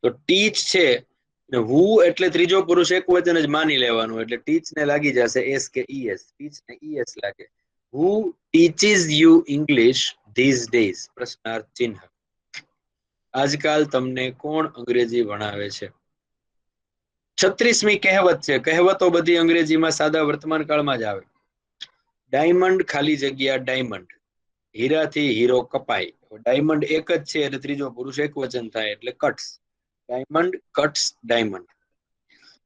તો ટીચ છે ને હું એટલે ત્રીજો પુરુષ એક વચન જ માની લેવાનું એટલે ટીચ ને લાગી જશે એસ કે ઈએસ. ટીચ ને ઈએસ લાગે. Who teaches you English these days? પ્રશ્નાર્થ ચિહ્ન. આજકાલ તમને કોણ અંગ્રેજી ભણાવે છે? 36મી કહેવત છે. કહેવતો બધી અંગ્રેજીમાં સાદા વર્તમાન કાળમાં જ આવે. ડાયમંડ ખાલી જગ્યા ડાયમંડ. હીરાથી હીરો કપાય. ડાયમંડ એક જ છે એટલે ત્રીજો પુરુષ એક વચન થાય એટલે કટ્સ. Diamond cuts diamond.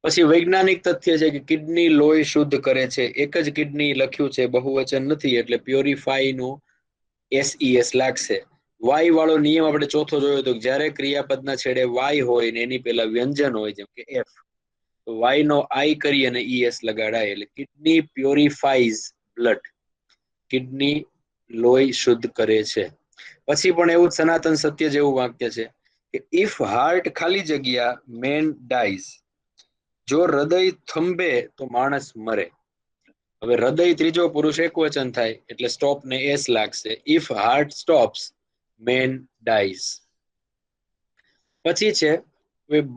પછી વૈજ્ઞાનિક તથ્ય છે કે કિડની લોહી શુદ્ધ કરે છે. એક જ કિડની લખ્યું છે, બહુવચન નથી એટલે પ્યોરિફાઈ નો એસઈએસ લાગશે. વાય વાળો નિયમ આપણે ચોથો જોયો તો જ્યારે ક્રિયાપદના છેડે વાય હોય ને એની પેલા વ્યંજન હોય જેમ કે એફ, તો વાય નો આઈ કરી અને ઈએસ લગાડાય એટલે કિડની પ્યોરિફાઈઝ બ્લડ. કિડની લોહી શુદ્ધ કરે છે. પછી પણ એવું સનાતન સત્ય જેવું વાક્ય છે કે ઇફ હાર્ટ ખાલી જગ્યા મેન ડાઈઝ. જો હૃદય થંભે તો માણસ મરે. હવે હૃદય ત્રીજો પુરુષ એક વચન થાય એટલે સ્ટોપ ને એસ લાગશે. If heart stops man dies. પછી છે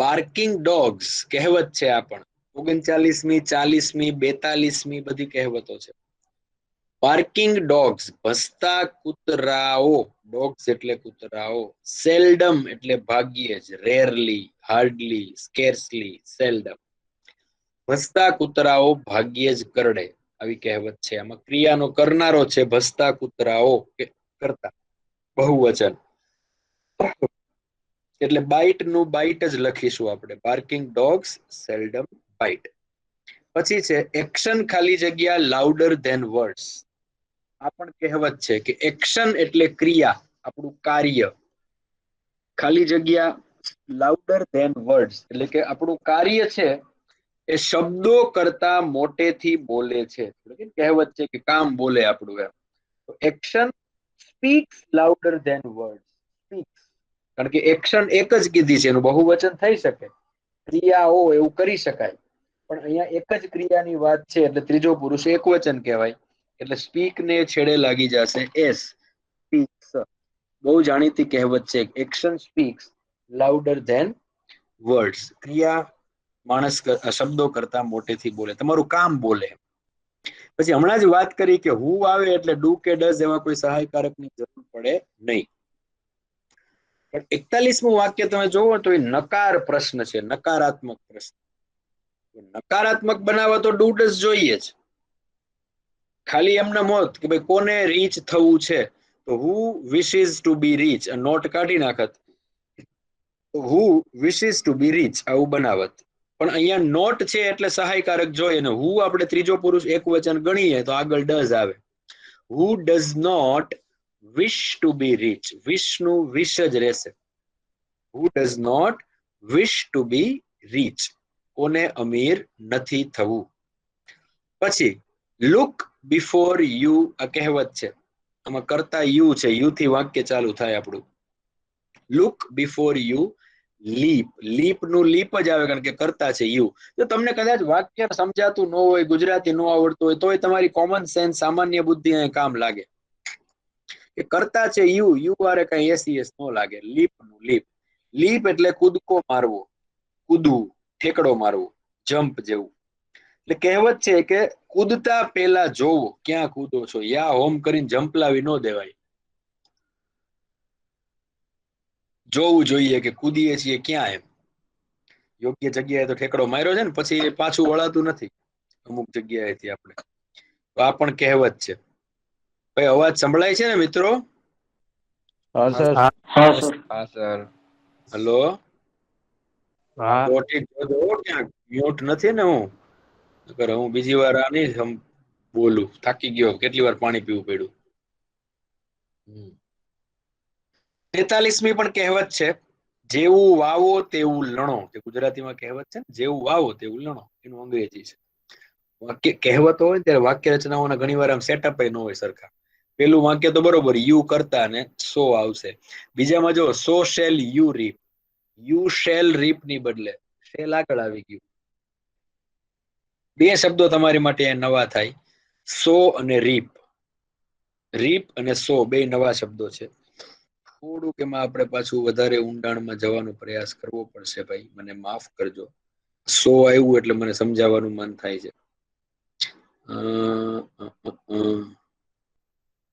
બાર્કિંગ ડોગ્સ. કહેવત છે આ પણ 39મી 40મી 42મી બધી કહેવતો છે. બાર્કિંગ ડોગ્સ ભસતા કૂતરાઓ. ડોગ્સ એટલે કૂતરાઓ. સેલ્ડમ એટલે ભાગ્યે જ. Rarely, hardly, સ્કેર્સલી, સેલ્ડમ. ભસતા કૂતરાઓ ભાગ્યે જ કરડે. આવી કહેવત છે. આમાં ક્રિયાનો કરનારો છે ભસતા કૂતરાઓ કરતા બહુવચન એટલે બાઇટ નું બાઇટ જ લખીશું આપણે. Barking dogs seldom bite. પછી છે એક્શન ખાલી જગ્યા લાઉડર ધેન વર્ડ્સ. આ પણ કહેવત છે કે એક્શન એટલે ક્રિયા, આપણું કાર્ય. ખાલી જગ્યા લાઉડર ધેન વર્ડ્સ એટલે કે આપણું કાર્ય છે એ શબ્દો કરતા મોટેથી બોલે છે. કહેવત છે કે કામ બોલે આપણું એમ. તો action speaks louder than words. Speaks કારણ કે એક્શન એક જ કીધી છે, એનું બહુવચન થઈ શકે, ક્રિયાઓ એવું કરી શકાય, પણ અહીંયા એક જ ક્રિયાની વાત છે એટલે ત્રીજો પુરુષ એક વચન કહેવાય એટલે સ્પીક ને છેડે લાગી જશે એસ. સ્પીક્સ. બહુ જાણીતી કહેવત છે. Action speaks louder than words. ક્રિયા માણસ શબ્દો કરતા મોટેથી બોલે, તમારું કામ બોલે. પછી હમણાં જ વાત કરી કે હુ આવે એટલે ડુ કે ડઝ એવા કોઈ સહાયકારકની જરૂર પડે નહીં. 41મું વાક્ય તમે જોવો તો એ નકાર પ્રશ્ન છે, નકારાત્મક પ્રશ્ન. નકારાત્મક બનાવવા તો ડુ ડઝ જોઈએ જ. ખાલી એમના મોત કે ભાઈ કોને રીચ થવું છે તો who wishes to be rich. Not કાઢી નાખત તો who wishes to be rich આવું બનાવત. પણ અહીંયા નોટ છે એટલે સહાયકારક જોઈએ અને હુ આપણે ત્રીજો પુરુષ એક વચન ગણીએ તો આગળ ડઝ આવે. Who does not wish to be rich. Wish નું વિશ જ રહેશે. Who does not wish to be rich. કોને અમીર નથી થવું. પછી લુક બિફોર યુ. આ કહેવત છે. આમાં કરતા યુ છે, યુ થી વાક્ય ચાલુ થાય આપણું. Look before you leap. Leap નું લીપ જ આવે કારણ કે કરતા છે યુ. તો તમને કદાચ વાક્ય સમજાતું ન હોય, ગુજરાતી ન આવડતું હોય તોય તમારી કોમન સેન્સ, સામાન્ય બુદ્ધિ અહીં કામ લાગે. કે કરતા છે યુ, યુ આરે કઈ એસ નો લાગે. લીપ નું લીપ, લીપ એટલે કૂદકો મારવો, કૂદવું, ઠેકડો મારવો, જમ્પ જેવું. એટલે કહેવત છે કે કૂદતા પહેલા જોવો ક્યાં કૂદો છો, યા હોમ કરીને જમ્પ લાવી ન દેવાય. જોવું જોઈએ કે કૂદીએ છીએ ક્યાં. એમ યોગ્ય જગ્યાએ તો ઠેકડો માર્યો છે ને, પછી પાછું વળાતું નથી અમુક જગ્યાએથી આપણે. તો આ પણ કહેવત છે. ભાઈ અવાજ સંભળાય છે ને મિત્રો? હા સર. હા સર. હલો, હા તો ઠીક ક્યાંક મ્યુટ નથી ને હું? હું બીજી વાર આ નહીં બોલું, થાકી ગયો, કેટલી વાર પાણી પીવું પડ્યું. 43મી પણ કહેવત છે, જેવું વાવો તેવું લણો. જે ગુજરાતીમાં કહેવત છે ને, જેવું વાવો તેવું લણો, એનું અંગ્રેજી છે. વાક્ય કહેવતો હોય ત્યારે વાક્ય રચનાઓના ઘણી વાર આમ સેટઅપ ન હોય સરખા. પેલું વાક્ય તો બરોબર, યુ કરતા ને સો આવશે. બીજામાં જો સો શેલ યુ રીપ, યુ શેલ રીપ ની બદલે શેલ આગળ આવી ગયું. બે શબ્દો તમારી માટે નવા થાય, સો અને રીપ. રીપ અને સો બે નવા શબ્દો છે. થોડુંક એમાં આપણે પાછું વધારે ઊંડાણમાં જવાનો પ્રયાસ કરવો પડશે ભાઈ, મને માફ કરજો. સો આવ્યું એટલે મને સમજાવવાનું મન થાય છે.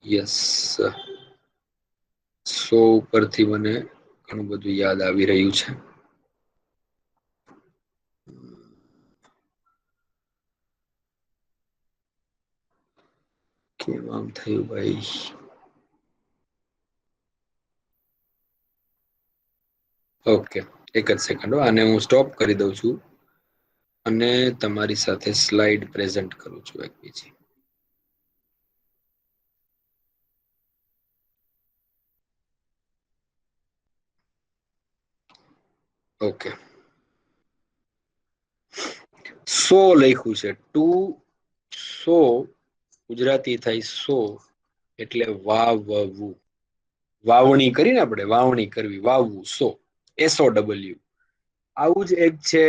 યસ, સો ઉપરથી મને ઘણું બધું યાદ આવી રહ્યું છે. કેમ આમ થયું ભાઈ? ઓકે, એક જ સેકન્ડ, આને હું સ્ટોપ કરી દઉં છું અને તમારી સાથે સ્લાઇડ પ્રેઝન્ટ કરું છું એક બીજી. ઓકે, સો લખ્યું છે, ટુ સો ગુજરાતી થાય સો એટલે વાવવું. વાવણી કરીને આપણે વાવણી કરવી, વાવવું, સો SOW. આવું જ એક છે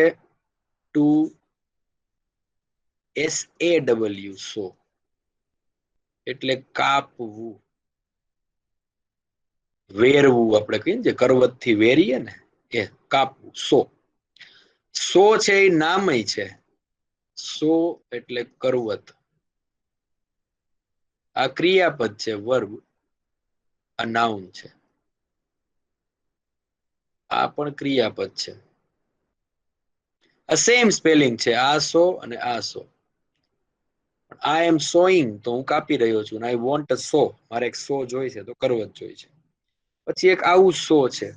ટુ SAW, સો એટલે કાપવું, વેરવું. આપણે કહીએ ને કરવત થી વેરીએ ને, એ કાપવું, સો. સો છે એ નામય છે, સો એટલે કરવત. આ ક્રિયાપદ છે, વર્બ. આ નાઉન છે, આ પણ ક્રિયાપદ છે. આ સેમ સ્પેલિંગ છે, આ સો અને આ સો. આઈ એમ સોઈંગ તો હું કાપી રહ્યો છું, આઈ વોન્ટ અ સો, મારે એક સો જોઈ છે તો કરવત જોઈ છે. પછી એક આવું સો છે,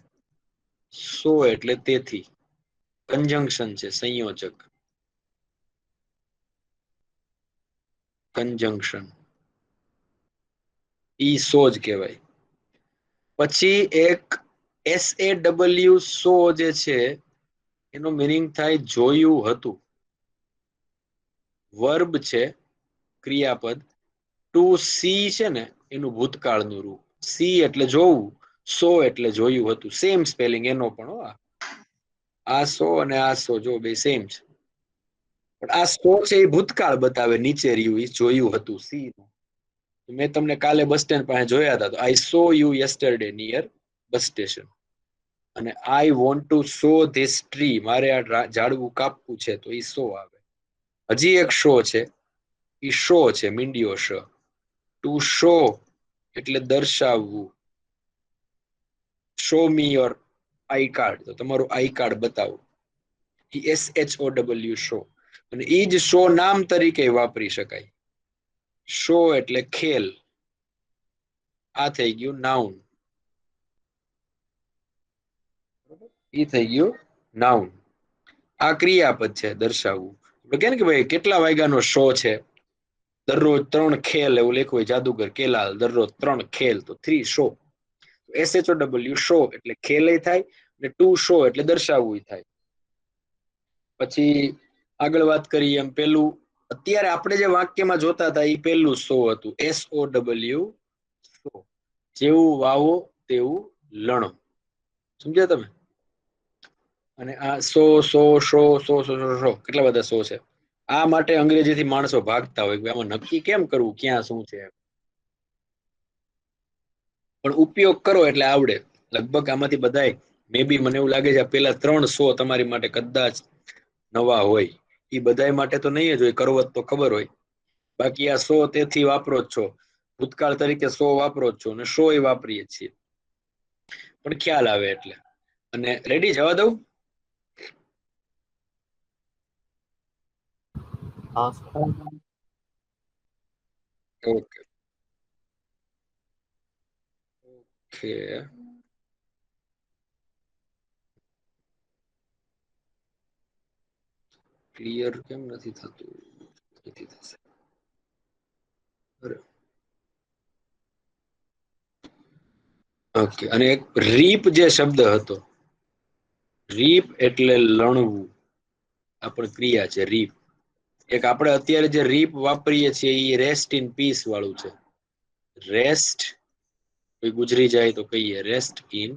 સો એટલે તેથી, કંજંક્શન છે, સંયોજક, કંજંક્શન, ઈ સો જ કહેવાય. પછી એક SAW, સો જે છે એનો મીનિંગ થાય જોયું હતું. વર્બ છે, ક્રિયાપદ. ટુ સી છે ને એનું ભૂતકાળનું રૂપ, સી એટલે જોવું, સો એટલે જોયું હતું. સેમ સ્પેલિંગ એનો પણ. આ સો અને આ સો જો બે સેમ છે, પણ આ સો છે એ ભૂતકાળ બતાવે, નીચે રહ્યું એ જોયું હતું. સી મેં તમને કાલે બસ સ્ટેન્ડ પાસે જોયા હતા, તો I saw you yesterday near bus station. અને I want to saw this tree, મારે આ ઝાડવું કાપવું છે, તો એ સો આવે. હજી એક શો છે, ઈ શો છે, મીંડિયો શ. ટુ શો એટલે દર્શાવવું, show me your I card, તો તમારું આઈ કાર્ડ બતાવો, SHOW, શો. અને ઈ જ શો નામ તરીકે વાપરી શકાય. શો એટલે ખેલ, આ થઈ ગયું નાઉન. ઈ થઈ ગયું નાઉન. આ ક્રિયાપદ છે, દર્શાવવું. કે કે ભાઈ કેટલા વાગ્યાનો શો છે, દરરોજ 3 ખેલ, એવું લખ્યું હોય જાદુગર કેલાલ, દરરોજ 3 ખેલ, તો 3 શો. SHOW, શો એટલે ખેલય થાય, અને ટુ શો એટલે દર્શાવવું થાય. પછી આગળ વાત કરીએ એમ પેલું અત્યારે આપણે જે વાક્યમાં જોતા હતા એ પેલું સો હતું, SOW, સો. જેવું વાવો તેવું લણો. સમજ્યા તમે? અને આ સો સો સો સો સો સો કેટલા બધા સો છે. આ માટે અંગ્રેજીથી માણસો ભાગતા હોય કે આમાં નક્કી કેમ કરવું ક્યાં શું છે. પણ ઉપયોગ કરો એટલે આવડે. લગભગ આમાંથી બધાય મે બી મને એવું લાગે છે પેલા 3 100 તમારી માટે કદાચ નવા હોય. એ બધાય માટે તો નહીં જ હોય, કરવત તો ખબર હોય. બાકી આ 100 તેથી વાપરો જ છો, ભૂતકાળ તરીકે 100 વાપરો જ છો અને 100 વાપરીએ છીએ, પણ ખ્યાલ આવે એટલે. અને રેડી જવા દઉં? Okay okay. ક્લિયર કેમ નથી થતું? નથી થશે. ઓકે. અને એક રીપ જે શબ્દ હતો, રીપ એટલે લણવું, આ પણ ક્રિયા છે રીપ. એક આપણે અત્યારે જે રીપ વાપરીએ છીએ એ રેસ્ટ ઇન પીસ વાળું છે. રેસ્ટ કોઈ ગુજરી જાય તો કહીએ રેસ્ટ ઇન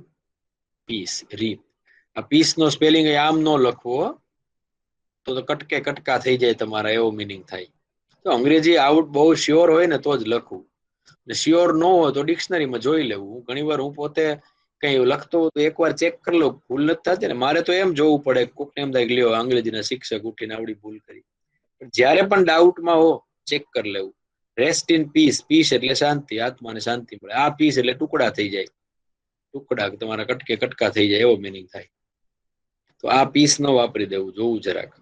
પીસ, રીપ. આ પીસ નો સ્પેલિંગ આમ નો લખવો, તો કટકે કટકા થઈ જાય તમારા, એવો મિનિંગ થાય. તો અંગ્રેજી આઉટ બહુ શ્યોર હોય ને તો જ લખવું, શ્યોર ન હોય તો ડિક્શનરીમાં જોઈ લેવું. ઘણી વાર હું પોતે કઈ લખતો તો એકવાર ચેક કરી લઉં, ભૂલ નથી થતી ને. મારે તો એમ જોવું પડે, કોકને એમ થાય કે લ્યો અંગ્રેજીના શિક્ષક ઉઠીને આવડી ભૂલ કરી. જ્યારે પણ ડાઉટમાં હો ચેક કરી લેવું. રેસ્ટ ઇન પીસ, પીસ એટલે શાંતિ, આત્માને શાંતિ મળે. આ પીસ એટલે ટુકડા થઈ જાય, ટુકડા તમારા કટકે કટકા થઈ જાય, એવો મિનિંગ થાય. તો આ પીસ ન વાપરી દેવું, જોવું જરાક.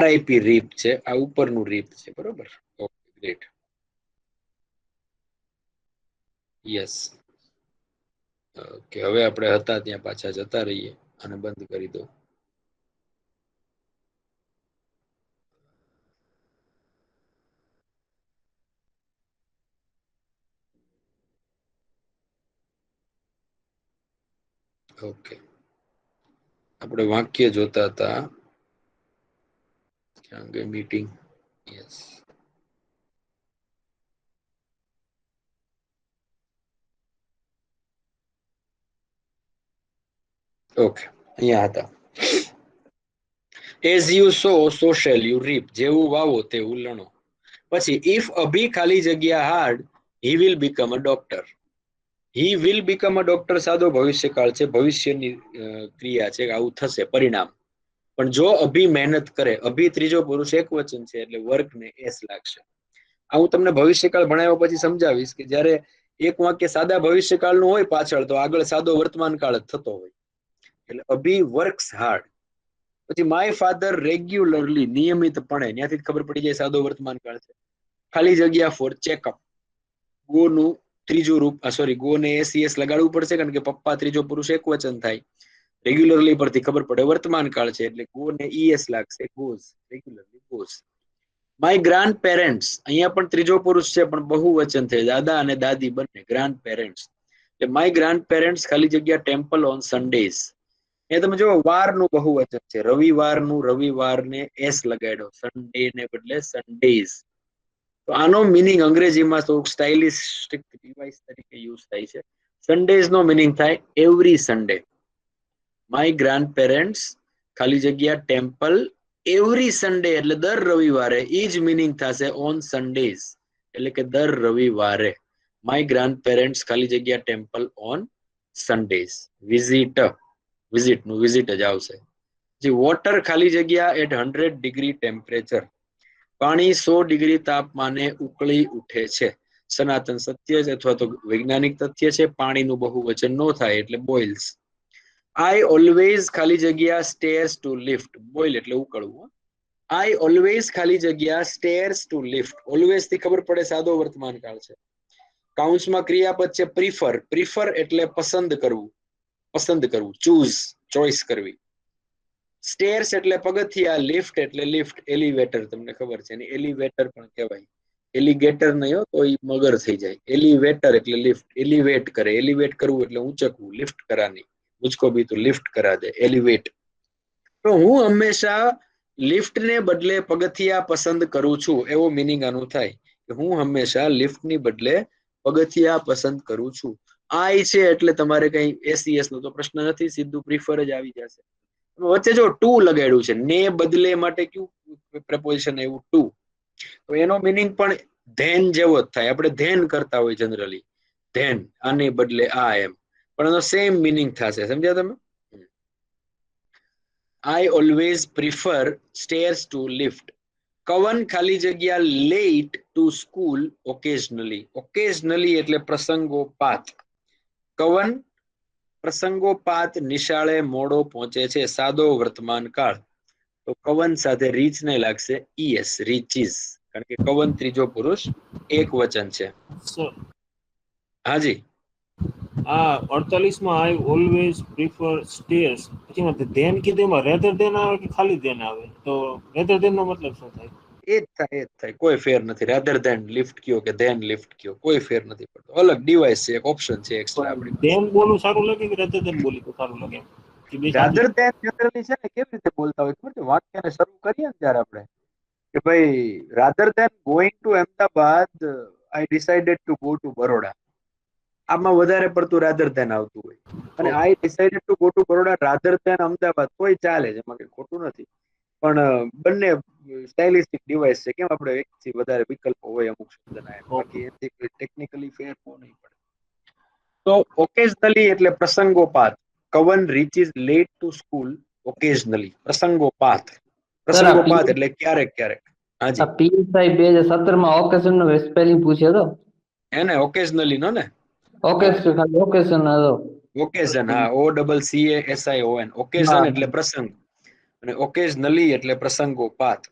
RIP રીપ છે, આ ઉપરનું રીપ છે, બરોબર? Okay great. યસ. ઓકે, હવે આપણે હતા ત્યાં પાછા જતા રહીએ અને બંધ કરી દો. ઓકે, આપણે વાક્ય જોતા હતા. ક્યાં ગઈ મીટિંગ? યસ. ઓકે, અહીંયા હતા. As you sow, so shall you reap. જેવું વાવો તેવું લણો. પછી if અભી ખાલી જગ્યા hard, he will become a doctor. He will become a doctor સાદો ભવિષ્યકાળ છે, ભવિષ્યની ક્રિયા છે, આવું થશે પરિણામ. પણ જો અભી મહેનત કરે, અભી ત્રીજો પુરુષ એકવચન છે એટલે વર્ક ને એસ લાગશે. આ હું તમને ભવિષ્યકાળ ભણાવ્યા પછી સમજાવીશ કે જ્યારે એક વાક્ય સાદા ભવિષ્યકાળનું હોય પાછળ, તો આગળ સાદો વર્તમાન કાળ જ થતો હોય. એટલે અભી વર્ક્સ હાર્ડ. પછી માય ફાધર રેગ્યુલરલી, નિયમિતપણે, ત્યાંથી ખબર પડી જાય સાદો વર્તમાન કાળ છે. ખાલી જગ્યા ફોર ચેકઅપ, ગો નું ત્રીજું રૂપ, ગો ને એસ લગાડવું પડશે કારણ કે પપ્પા ત્રીજો પુરુષ એકવચન થાય. રેગ્યુલરલી પરથી ખબર પડે વર્તમાન કાળ છે એટલે ગો ને ઈએસ લાગશે, goes, regularly goes. My grand parents, અહીંયા પણ ત્રીજો પુરુષ છે પણ બહુવચન છે, દાદા અને દાદી બંને, ગ્રાન્ડ પેરેન્ટ્સ. એટલે માય ગ્રાન્ડ પેરેન્ટ્સ ખાલી જગ્યા ટેમ્પલ ઓન સન્ડેઝ. એ તમે જો વારનું બહુવચન છે, રવિવારનું, રવિવારને એસ લગાડ્યો, સન્ડે ને બદલે સન્ડેઝ. તો આનો મિનિંગ અંગ્રેજીમાં તો સ્ટાઇલિસ્ટિક ડિવાઇસ તરીકે યુઝ થાય છે. સન્ડેઝ નો મિનિંગ થાય every Sunday. My grand parents ખાલી જગ્યા ટેમ્પલ એવરી સન્ડે એટલે દર રવિવારે, એ જ મિનિંગ થશે ઓન સન્ડેઝ એટલે કે દર રવિવારે. માય ગ્રાન્ડ પેરેન્ટ્સ ખાલી જગ્યા ટેમ્પલ ઓન સન્ડેઝ. વિઝિટ નું વિઝિટ જ આવશે. જે વોટર ખાલી જગ્યા એટ 100 ડિગ્રી ટેમ્પરેચર, પાણી 100 ડિગ્રી તાપમાને ઉકળી ઉઠે છે. સનાતન સત્ય છે અથવા તો વૈજ્ઞાનિક તથ્ય છે. પાણીનું બહુવચન ન થાય એટલે બોઇલ્સ. આઈ ઓલવેઝ ખાલી જગ્યા સ્ટેર્સ ટુ લિફ્ટ, બોઇલ એટલે ઉકળવું. આઈ ઓલવેઝ ખાલી જગ્યા સ્ટેર્સ ટુ લિફ્ટ, ઓલવેઝ થી ખબર પડે સાદો વર્તમાન કાળ છે. કાઉન્સમાં ક્રિયાપદ છે પ્રિફર, પ્રિફર એટલે પસંદ કરવું, પસંદ કરવું, ચૂઝ, ચોઈસ કરવી. સ્ટેર્સ એટલે પગથિયા, લિફ્ટ એટલે લિફ્ટ, એલિવેટર તમને ખબર છે, એલિવેટર પણ કહેવાય. એલિગેટર નહીં હો, તો એ મગર થઈ જાય. એલિવેટર એટલે લિફ્ટ, એલિવેટ કરે, એલિવેટ કરવું એટલે ઊંચકવું, લિફ્ટ કરાની, મુझको भी तो लिफ्ट करा दे, एलिवेट. તો હું હંમેશા લિફ્ટ ને બદલે પગથિયા પસંદ કરું છું, એવો મિનિંગ આનું થાય કે હું હંમેશા લિફ્ટ ની બદલે પગથિયા પસંદ કરું છું. આઈ છે એટલે તમારે કઈ એસીએસ નો તો પ્રશ્ન નથી, સીધું પ્રિફર જ આવી જશે. વચ્ચે જો ટુ લગાડ્યું છે, ને બદલે માટે કયું પ્રપોઝિશન આવ્યું? ટુ. તો એનો મિનિંગ પણ ધેન જેવો જ થાય. આપણે ધેન કરતા હોય જનરલી, ધેન, આને બદલે આ એમ, પણ એનો સેમ મિનિંગ થશે. સમજ્યા તમે? I always prefer stairs to lift. Kavan ખાલી જગ્યા late to school occasionally. Occasionally એટલે પ્રસંગોપાત. કવન પ્રસંગોપાત નિશાળે મોડો પહોંચે છે. સાદો વર્તમાન કાળ. તો કવન સાથે રીચ નહીં લાગશે, ઈએસ, રીચીસ, કારણ કે કવન ત્રીજો પુરુષ એક વચન છે. સર હાજી, આ 48 માં આઈ ઓલવેઝ પ્રિફર સ્ટેર્સ, પછી એમાં ધેન કીધું, એમાં રેધર ધેન આવે કે ખાલી ધેન આવે? તો રેધર ધેન નો મતલબ શું થાય? એ જ થાય, કોઈ ફેર નથી. રાધર ધેન લિફ્ટ કયો કે ધેન લિફ્ટ કયો, કોઈ ફેર નથી પડતો. અલગ ડિવાઇસ છે, એક ઓપ્શન છે એક્સ્ટ્રા આપણી. ધેન બોલવું સારું લાગે કે રેધર ધેન બોલી તો સારું લાગે? રાધર ધેન જનરલી છે ને કેવી રીતે બોલતા હોય ખબર છે? વાક્યને શરૂ કરીએ ને ત્યારે આપણે કે ભાઈ rather than going to Ahmedabad I decided to go to Baroda. આમાં વધારે પડતું રાધર ધેન આવતું હોય. અને I decided to go to Baroda rather than Ahmedabad, કોઈ ચાલે છે, એમાં કઈ ખોટું નથી. પણ બંને સ્ટાઇલિસ્ટિક ડિવાઇસ છે. કેમ આપણે એકથી વધારે વિકલ્પો હોય અમુક શબ્દના, બાકી એથી ટેકનિકલી ફેર નહીં પડે. તો ઓકેઝનલી એટલે પ્રસંગોપાત. કવન reaches late to school occasionally, પ્રસંગોપાત. પ્રસંગોપાત એટલે ક્યારેક ક્યારેક. હાજી, PSI 2017 માં ઓકેશન નો સ્પેલિંગ પૂછ્યો તો એને ઓકેઝનલી નો ને, ઓકેશન ખાલી ઓકેશન હતો. ઓકેઝન, હા, OCCASION. ઓકેઝન એટલે પ્રસંગ અને ઓકેઝનલી એટલે પ્રસંગોપાત.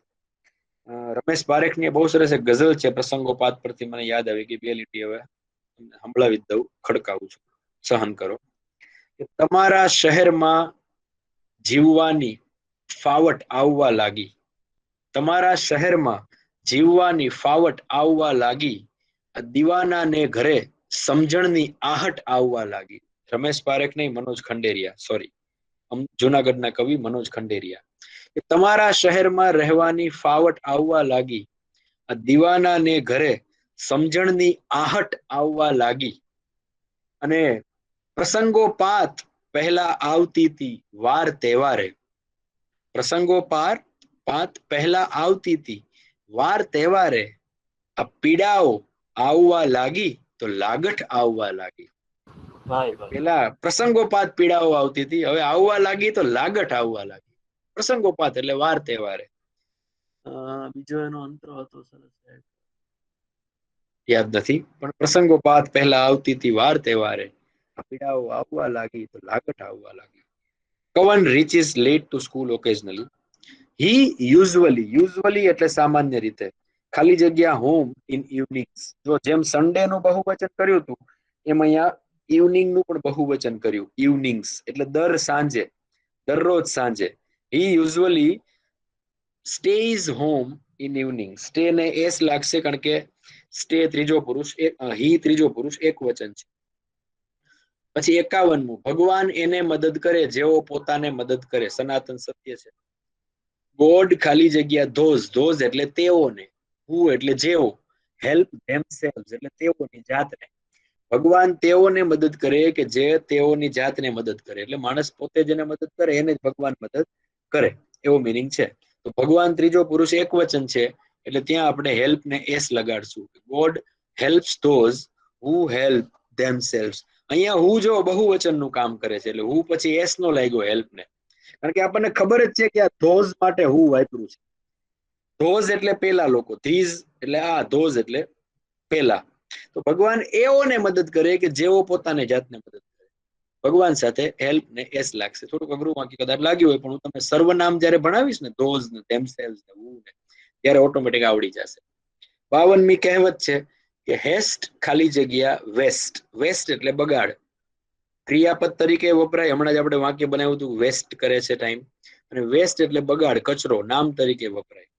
રમેશ પારેખની બહુ સરસ એક ગઝલ છે પ્રસંગોપાત પરથી, મને યાદ આવી ગઈ. બે લીટી હવે સંભળાવી દઉં, ખડકાવું છું, સહન કરો. કે તમારા શહેરમાં જીવવાની ફાવટ આવવા લાગી. તમારા શહેરમાં જીવવાની ફાવટ આવવા લાગી. દીવાનાને ઘરે સમજણની આહટ આવવા લાગી. રમેશ પારેખ નહીં, મનોજ ખંડેરિયા, સોરી, જુનાગઢના કવિ મનોજ ખંડેરિયા. કે તમારા શહેરમાં રહેવાની ફાવટ આવવા લાગી. દીવાનાને ઘરે સમજણની આહટ આવવા લાગી. અને પ્રસંગોપાત પહેલા આવતી હતી વાર તહેવારે. પ્રસંગોપાત પહેલા આવતી હતી વાર તહેવારે. આ પીડાઓ આવવા લાગી તો લાગઠ આવવા લાગી. પેલા પ્રસંગોપાત પીડાઓ આવતી હતી, હવે આવવા લાગી તો લાગઠ આવવા લાગી. પ્રસંગોપાત એટલે વાર તહેવારે. બીજો એનો અંતરો હતો સરસ, યાદ નથી, પણ પ્રસંગોપાત પહેલા આવતી હતી વાર તહેવારે. પીડાઓ આવવા લાગી તો લાગઠ આવવા લાગી. Kavan reaches late to school occasionally. He usually એટલે સામાન્ય રીતે, ખાલી જગ્યા હોમ ઇન ઇવનિંગ્સ. જો જેમ સન્ડે નું બહુવચન કર્યું હતું એમ અહીંયા ઇવનિંગ નું પણ બહુવચન કર્યું. ઇવનિંગ્સ એટલે દર સાંજે, દરરોજ સાંજે. He usually stays home in evening. Stay ને એસ લાગશે કારણ કે સ્ટે ત્રીજો પુરુષ, હી ત્રીજો પુરુષ એક વચન છે. પછી 51મું, ભગવાન એને મદદ કરે જેઓ પોતાને મદદ કરે. સનાતન સત્ય છે. ગોડ ખાલી જગ્યા ધોઝ એટલે તેઓને, હુ એટલે જેઓ, હેલ્પ ધેમસેલ્વ્સ એટલે તેઓની જાતને. ભગવાન તેઓને મદદ કરે કે જે તેઓની જાતને મદદ કરે. એટલે માણસ પોતે જેને મદદ કરે એને જ ભગવાન મદદ કરે, એવો મિનિંગ છે. તો ભગવાન ત્રીજો પુરુષ એક વચન છે એટલે ત્યાં આપણે હેલ્પ ને એસ લગાડશું. God helps those who help themselves. અહીંયા હું જો બહુવચન નું કામ કરે છે એટલે હું પછી એસ નો લાગ્યો હેલ્પ ને, કારણ કે આપણને ખબર જ છે કે આ ધોઝ માટે હું વાપરું છે. ધોઝ એટલે પેલા લોકો, ધીઝ એટલે આ, ધોઝ એટલે પેલા. તો ભગવાન એઓને મદદ કરે કે જેઓ પોતાને જાતને મદદ કરે. ભગવાન સાથે હેલ્પ ને એસ લાગશે. થોડુંક અઘરું વાક્ય કદાચ લાગ્યું હોય, પણ હું તમને સર્વનામ જયારે ભણાવીશ ને, ધોઝ ને ધેમસેલ્વ્સ ને હું ને, ત્યારે ઓટોમેટિક આવડી જશે. 52મી કહેવત છે કે હેસ્ટ ખાલી જગ્યા વેસ્ટ. વેસ્ટ એટલે બગાડ. ક્રિયાપદ તરીકે વપરાય. હમણાં જ આપણે વાક્ય બનાવ્યું હતું, વેસ્ટ કરે છે ટાઈમ. અને વેસ્ટ એટલે બગાડ, કચરો, નામ તરીકે વપરાય.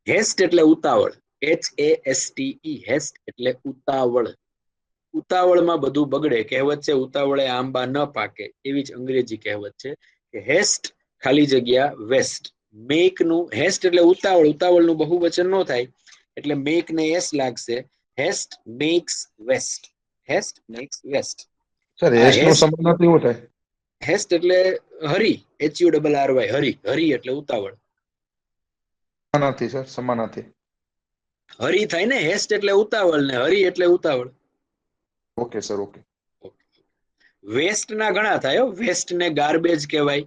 હેસ્ટ એટલે ઉતાવળ, HASTE. હેસ્ટ એટલે ઉતાવળ. ઉતાવળમાં બધું બગડે. કહેવત છે ઉતાવળે આંબા ન પાકે, એવી જ અંગ્રેજી કહેવત છે કે હેસ્ટ ખાલી જગ્યા વેસ્ટ. મેક નું, હેસ્ટ એટલે ઉતાવળ, ઉતાવળ નું બહુવચન ન થાય એટલે મેક ને એસ લાગશે. Haste makes waste. Haste makes waste. Sir S નો સમાનાર્થી શું થાય? હેસ્ટ એટલે હરી, HURRY, હરી. હરી એટલે ઉતાવળ. સમાનાર્થી સર, સમાનાર્થી. હરી થાય ને, હેસ્ટ એટલે ઉતાવળ ને હરી એટલે ઉતાવળ. Okay sir okay. વેસ્ટ ના ઘણા થાય. વેસ્ટ ને ગાર્બેજ કહેવાય,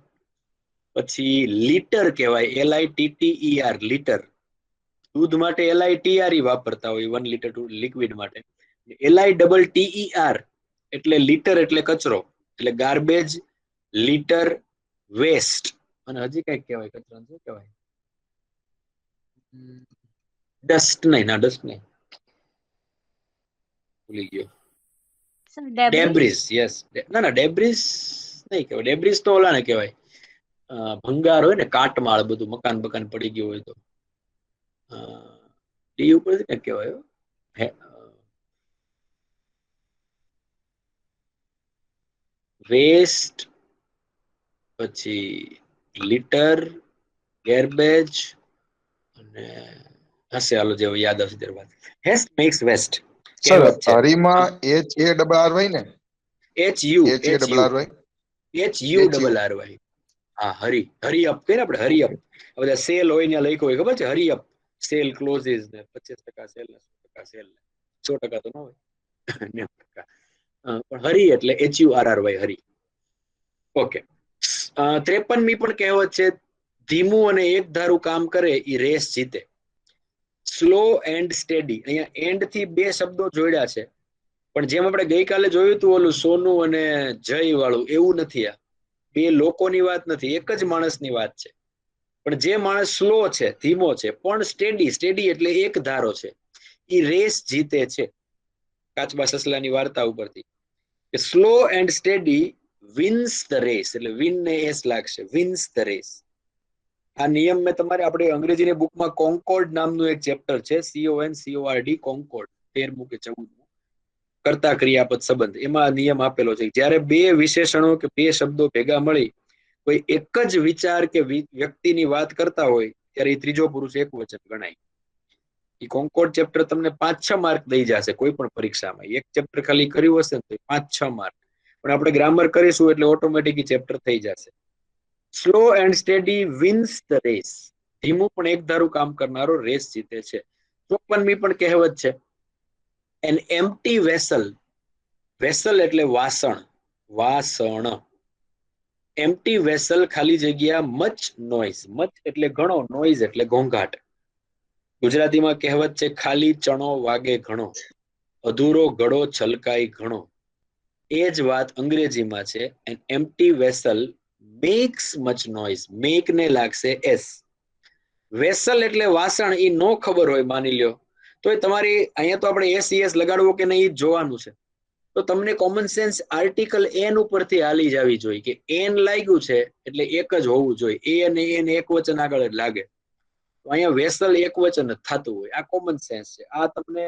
પછી લીટર કહેવાય, LITTER લીટર. દૂધ માટે LITRE વાપરતા હોય 1 લીટર લિક્વિડ માટે. LITTER એટલે લીટર એટલે કચરો, એટલે ગાર્બેજ, લીટર, વેસ્ટ. અને હજી કઈક કહેવાય કચરો, શું કહેવાય? ડસ્ટ નહીં, ના ડસ્ટ નહીં, ભૂલી ગયો. ડેબ્રિસ. યસ. ના ના ડેબ્રિસ નહીં કહેવાય. ડેબ્રિસ તો ઓલા ને કહેવાય, ભંગાર હોય ને, કાટમાળ બધું, મકાન બકાન પડી ગયું હોય તો. ડી ઉપર ને કહેવાય વેસ્ટ, પછી લીટર, ગેર્બેજ અને હશે, હાલો જેવું યાદ આવશે ત્યાર વાત. Haste makes waste. સર હરીમાં HARRY ને? HURRY. હા, હરી. હરી અપ કહીએ ને આપણે, હરી અપ. બધા સેલ હોય ને લખ્યું હોય, ખબર છે? હરી અપ, સેલ ક્લોઝિસ ને 25% સેલ ને 100% સેલ ને 100% તો ન હોય, 90%. પણ હરી એટલે HURRY, હરી. ઓકે. 53મી પણ કહેવત છે, ધીમું અને એક ધારું કામ કરે એ રેસ જીતે. Slow and steady. અહીંયા એન્ડ થી બે શબ્દો જોડ્યા છે, પણ જેમ આપણે ગઈકાલે જોયું હતું ઓલું સોનું અને જય વાળું, એવું નથી. આ બે લોકોની વાત નથી, એક જ માણસની વાત છે. પણ જે માણસ સ્લો છે, ધીમો છે, પણ સ્ટેડી, સ્ટેડી એટલે એક ધારો છે, એ રેસ જીતે છે. કાચબા સસલાની વાર્તા ઉપરથી કે slow and steady wins the race, એટલે વિન ને એસ લાગશે, વિન્સ ધ રેસ. આ નિયમ મેં તમારે આપણે અંગ્રેજીની બુકમાં કોન્કોર્ડ નામનું એક ચેપ્ટર છે, CONCORD, કોન્કોર્ડ, 13મું કે 14મું, કર્તા ક્રિયાપદ સંબંધ. એમાં નિયમ આપેલો છે, જ્યારે બે વિશેષણો કે બે શબ્દો ભેગા મળી કોઈ એક જ વિચાર કે વ્યક્તિની વાત કરતા હોય ત્યારે એ ત્રીજો પુરુષ એક વચન ગણાય. એ કોન્કોર્ડ ચેપ્ટર તમને 5-6 માર્ક દઈ જશે કોઈ પણ પરીક્ષામાં. એક ચેપ્ટર ખાલી કર્યું હશે ને તો 5-6 માર્ક, પણ આપણે ગ્રામર કરીશું એટલે ઓટોમેટિક ચેપ્ટર થઈ જશે. Slow and steady wins the race. ધીમું પણ એક ધારું કામ કરનારો રેસ જીતે છે. 54મી પણ કહેવત છે, એન એમ્પ્ટી વેસલ. વેસલ એટલે વાસણ, વાસણ. એમ્પ્ટી વેસલ ખાલી જગ્યા મચ નોઇઝ. મચ એટલે ઘણો, નોઇઝ એટલે ઘોંઘાટ. ગુજરાતીમાં કહેવત છે, ખાલી ચણો વાગે ઘણો, અધૂરો ઘડો છલકાય ઘણો. એ જ વાત અંગ્રેજીમાં છે, an empty vessel makes much noise. Make ને લાગશે એસ. વેસલ એટલે વાસણ, એ નો ખબર હોય માની લ્યો તો તમારી અહીંયા તો આપણે SES લગાડવો કે નહીં જોવાનું છે. તો તમને કોમન સેન્સ આર્ટિકલ એન ઉપરથી હાલી જવી જોઈએ કે એન લાગ્યું છે એટલે એક જ હોવું જોઈએ. એ અને એન એક વચન આગળ જ લાગે. તો અહીંયા વેસલ એક વચન જ થતું હોય. આ કોમન સેન્સ છે. આ તમને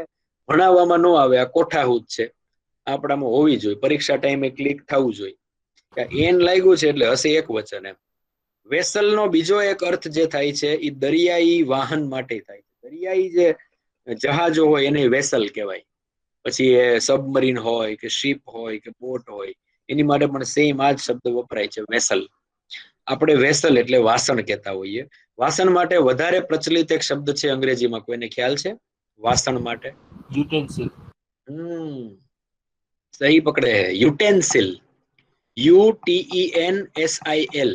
ભણાવવામાં ન આવે, આ કોઠાહૂત છે, આપણામાં હોવી જોઈએ. પરીક્ષા ટાઈમે ક્લિક થવું જોઈએ કે એન લાગ્યું છે એટલે હશે એક વચન એમ. વેસલ નો બીજો એક અર્થ જે થાય છે એ દરિયાઈ વાહન માટે થાય છે. દરિયાઈ જે જહાજો હોય એને વેસલ કહેવાય. પછી એ સબમરીન હોય કે શિપ હોય કે બોટ હોય, એની માટે પણ સેમ આ જ શબ્દ વપરાય છે, વેસલ. આપણે વેસલ એટલે વાસણ કહેતા હોઈએ. વાસણ માટે વધારે પ્રચલિત એક શબ્દ છે અંગ્રેજીમાં, કોઈને ખ્યાલ છે વાસણ માટે? યુટેન્સિલ. સહી પકડે, utensil. UTENSIL.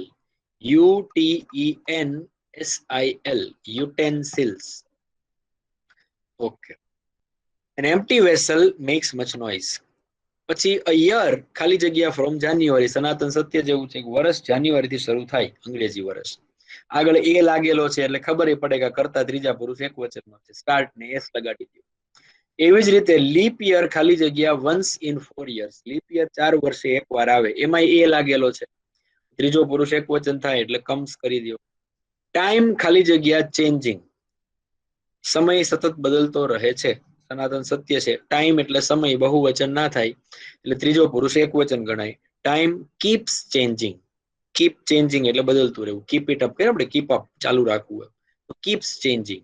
UTENSIL, utensils. Okay. An empty vessel makes much noise. પછી a year ખાલી જગ્યા from January. સનાતન સત્ય જેવું છે, વર્ષ જાન્યુઆરી થી શરૂ થાય, અંગ્રેજી વર્ષ. આગળ એ લાગેલો છે એટલે ખબર પડે કે કરતા ત્રીજા પુરુષ એક વચનનો છે. સ્ટાર્ટ ને એસ લગાડી દો. એવી જ રીતે લીપ યર ખાલી જગ્યા once in 4 years. Leap year 4 વર્ષે એક વાર આવે, એમાં એ લાગેલો છે, ત્રીજો પુરુષ એક વચન થાય એટલે કમ્સ કરી દો. ટાઈમ ખાલી જગ્યા ચેન્જિંગ. સમય સતત બદલતો રહે છે. સનાતન સત્ય છે. ટાઈમ એટલે સમય, બહુવચન ના થાય એટલે ત્રીજો પુરુષ એક વચન ગણાય. Time keeps changing. Keep changing એટલે બદલતું રહેવું. કીપ ઇટ અપ, આપણે કીપ અપ ચાલુ રાખવું, તો કીપ્સ ચેન્જિંગ.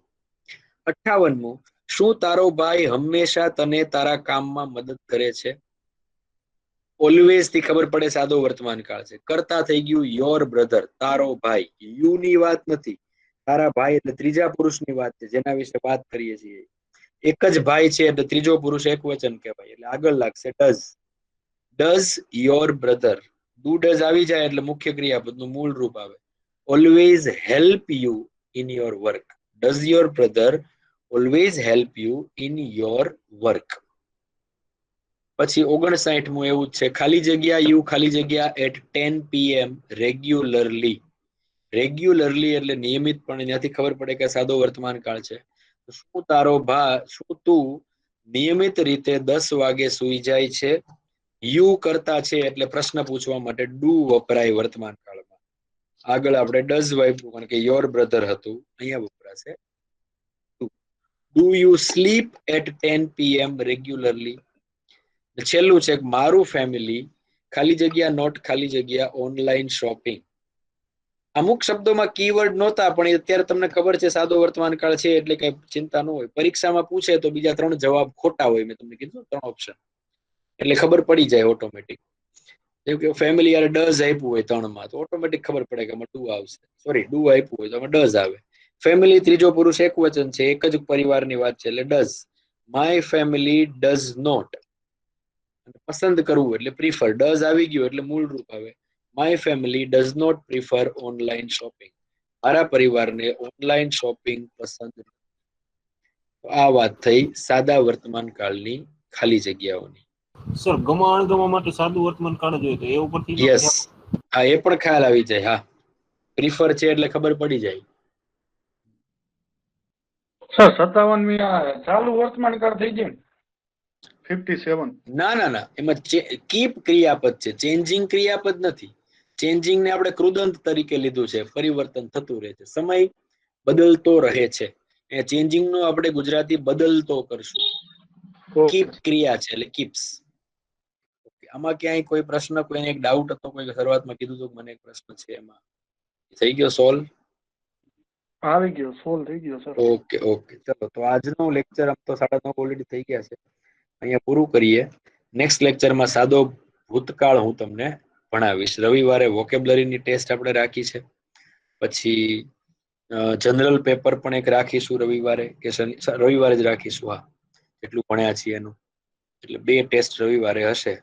58મું, શું તારો ભાઈ હંમેશા તને તારા કામમાં મદદ કરે છે? ઓલવેઝ થી ખબર પડે સાદો વર્તમાન કાળ છે. કરતા થઈ ગયું યોર બ્રધર, તારો ભાઈ. યુ ની વાત નથી, તારા ભાઈ એટલે ત્રીજા પુરુષની વાત છે જેના વિશે વાત કરીએ છીએ. એક જ ભાઈ છે એટલે ત્રીજો પુરુષ એકવચન કહેવાય. એટલે આગળ લાગશે does your brother. Do does આવી જાય એટલે મુખ્ય ક્રિયાપદનું મૂળ રૂપ આવે. Always help you in your work. Does your brother always help you in your work. પછી 59મું એવું જ છે, ખાલી જગ્યા યુ ખાલી જગ્યા એટ 10 PM રેગ્યુલરલી. રેગ્યુલરલી એટલે નિયમિત, પણ એનાથી ખબર પડે કે સાદો વર્તમાન કાળ છે. શું તારો શું તું નિયમિત રીતે 10 વાગે સુઈ જાય છે? યુ કરતા છે એટલે પ્રશ્ન પૂછવા માટે ડુ વપરાય વર્તમાન કાળમાં. આગળ આપણે ડઝ વાપર્યું કારણ કે યોર બ્રધર હતું, અહીંયા વપરાશે do you sleep at 10 PM regularly. છેલ્લું છે મારું ફેમિલી ખાલી જગ્યા નોટ ખાલી જગ્યા ઓનલાઈન શોપિંગ. અમુક શબ્દોમાં કીવર્ડ નહોતા, પણ અત્યારે તમને ખબર છે સાદો વર્તમાન કાળ છે એટલે કઈ ચિંતા ન હોય. પરીક્ષામાં પૂછે તો બીજા 3 જવાબ ખોટા હોય. મેં તમને કીધું 3 ઓપ્શન, એટલે ખબર પડી જાય ઓટોમેટિક. જેમ કે ફેમિલી યાર ડઝ આપ્યું હોય 3માં તો ઓટોમેટિક ખબર પડે કે આમાં ડુ આવશે. સોરી, ડુ આપ્યું હોય તો આમાં ડઝ આવે. ફેમિલી ત્રીજો પુરુષ એકવચન છે, એક જ પરિવારની વાત છે એટલે does. My family does not. પસંદ કરવું એટલે પ્રિફર. ડઝ આવી ગયું એટલે મૂળ રૂપ આવે. My family does not prefer online shopping. મારા પરિવારને ઓનલાઈન શોપિંગ પસંદ નથી. આ વાત થઈ સાદા વર્તમાન કાળની ખાલી જગ્યાઓની. સર ગમા અણગમા માટે સાદું વર્તમાન કાળ જ હોય તો એ ઉપરથી યસ, હા એ પણ ખ્યાલ આવી જાય. હા, પ્રિફર છે એટલે ખબર પડી જાય. સર 57મી ચાલુ વર્તમાન કાળ થઈ જાય ને 57. ના, એમાં કીપ ક્રિયાપદ છે, ચેન્જિંગ ક્રિયાપદ નથી. ચેન્જિંગ ને આપણે કૃદંત તરીકે લીધું છે, પરિવર્તન થતું રહે છે, સમય બદલતો રહે છે. એ ચેન્જિંગ નો આપણે ગુજરાતી બદલતો કરશું. કીપ ક્રિયા છે એટલે કીપ્સ. આમાં ક્યાંય કોઈ પ્રશ્ન, કોઈને એક ડાઉટ હતો, કોઈ શરૂઆતમાં કીધું હતું મને એક પ્રશ્ન છે, એમાં થઈ ગયો સોલ્વ? આવી ગયો, સોલ્વ થઈ ગયો સર. ઓકે, ચલો તો આજનો લેક્ચર આમ તો 9:30 ઓલરેડી થઈ ગયા છે, અહીંયા પૂરું કરીએ. નેક્સ્ટ લેક્ચરમાં સાદો ભૂતકાળ હું તમને ભણાવીશ. રવિવારે વોકેબ્લરીની ટેસ્ટ આપણે રાખી છે, પછી જનરલ પેપર પણ એક રાખીશું રવિવારે, કે રવિવારે જ રાખીશું. હા, એટલું ભણ્યા છીએ એનું, એટલે 2 ટેસ્ટ રવિવારે હશે.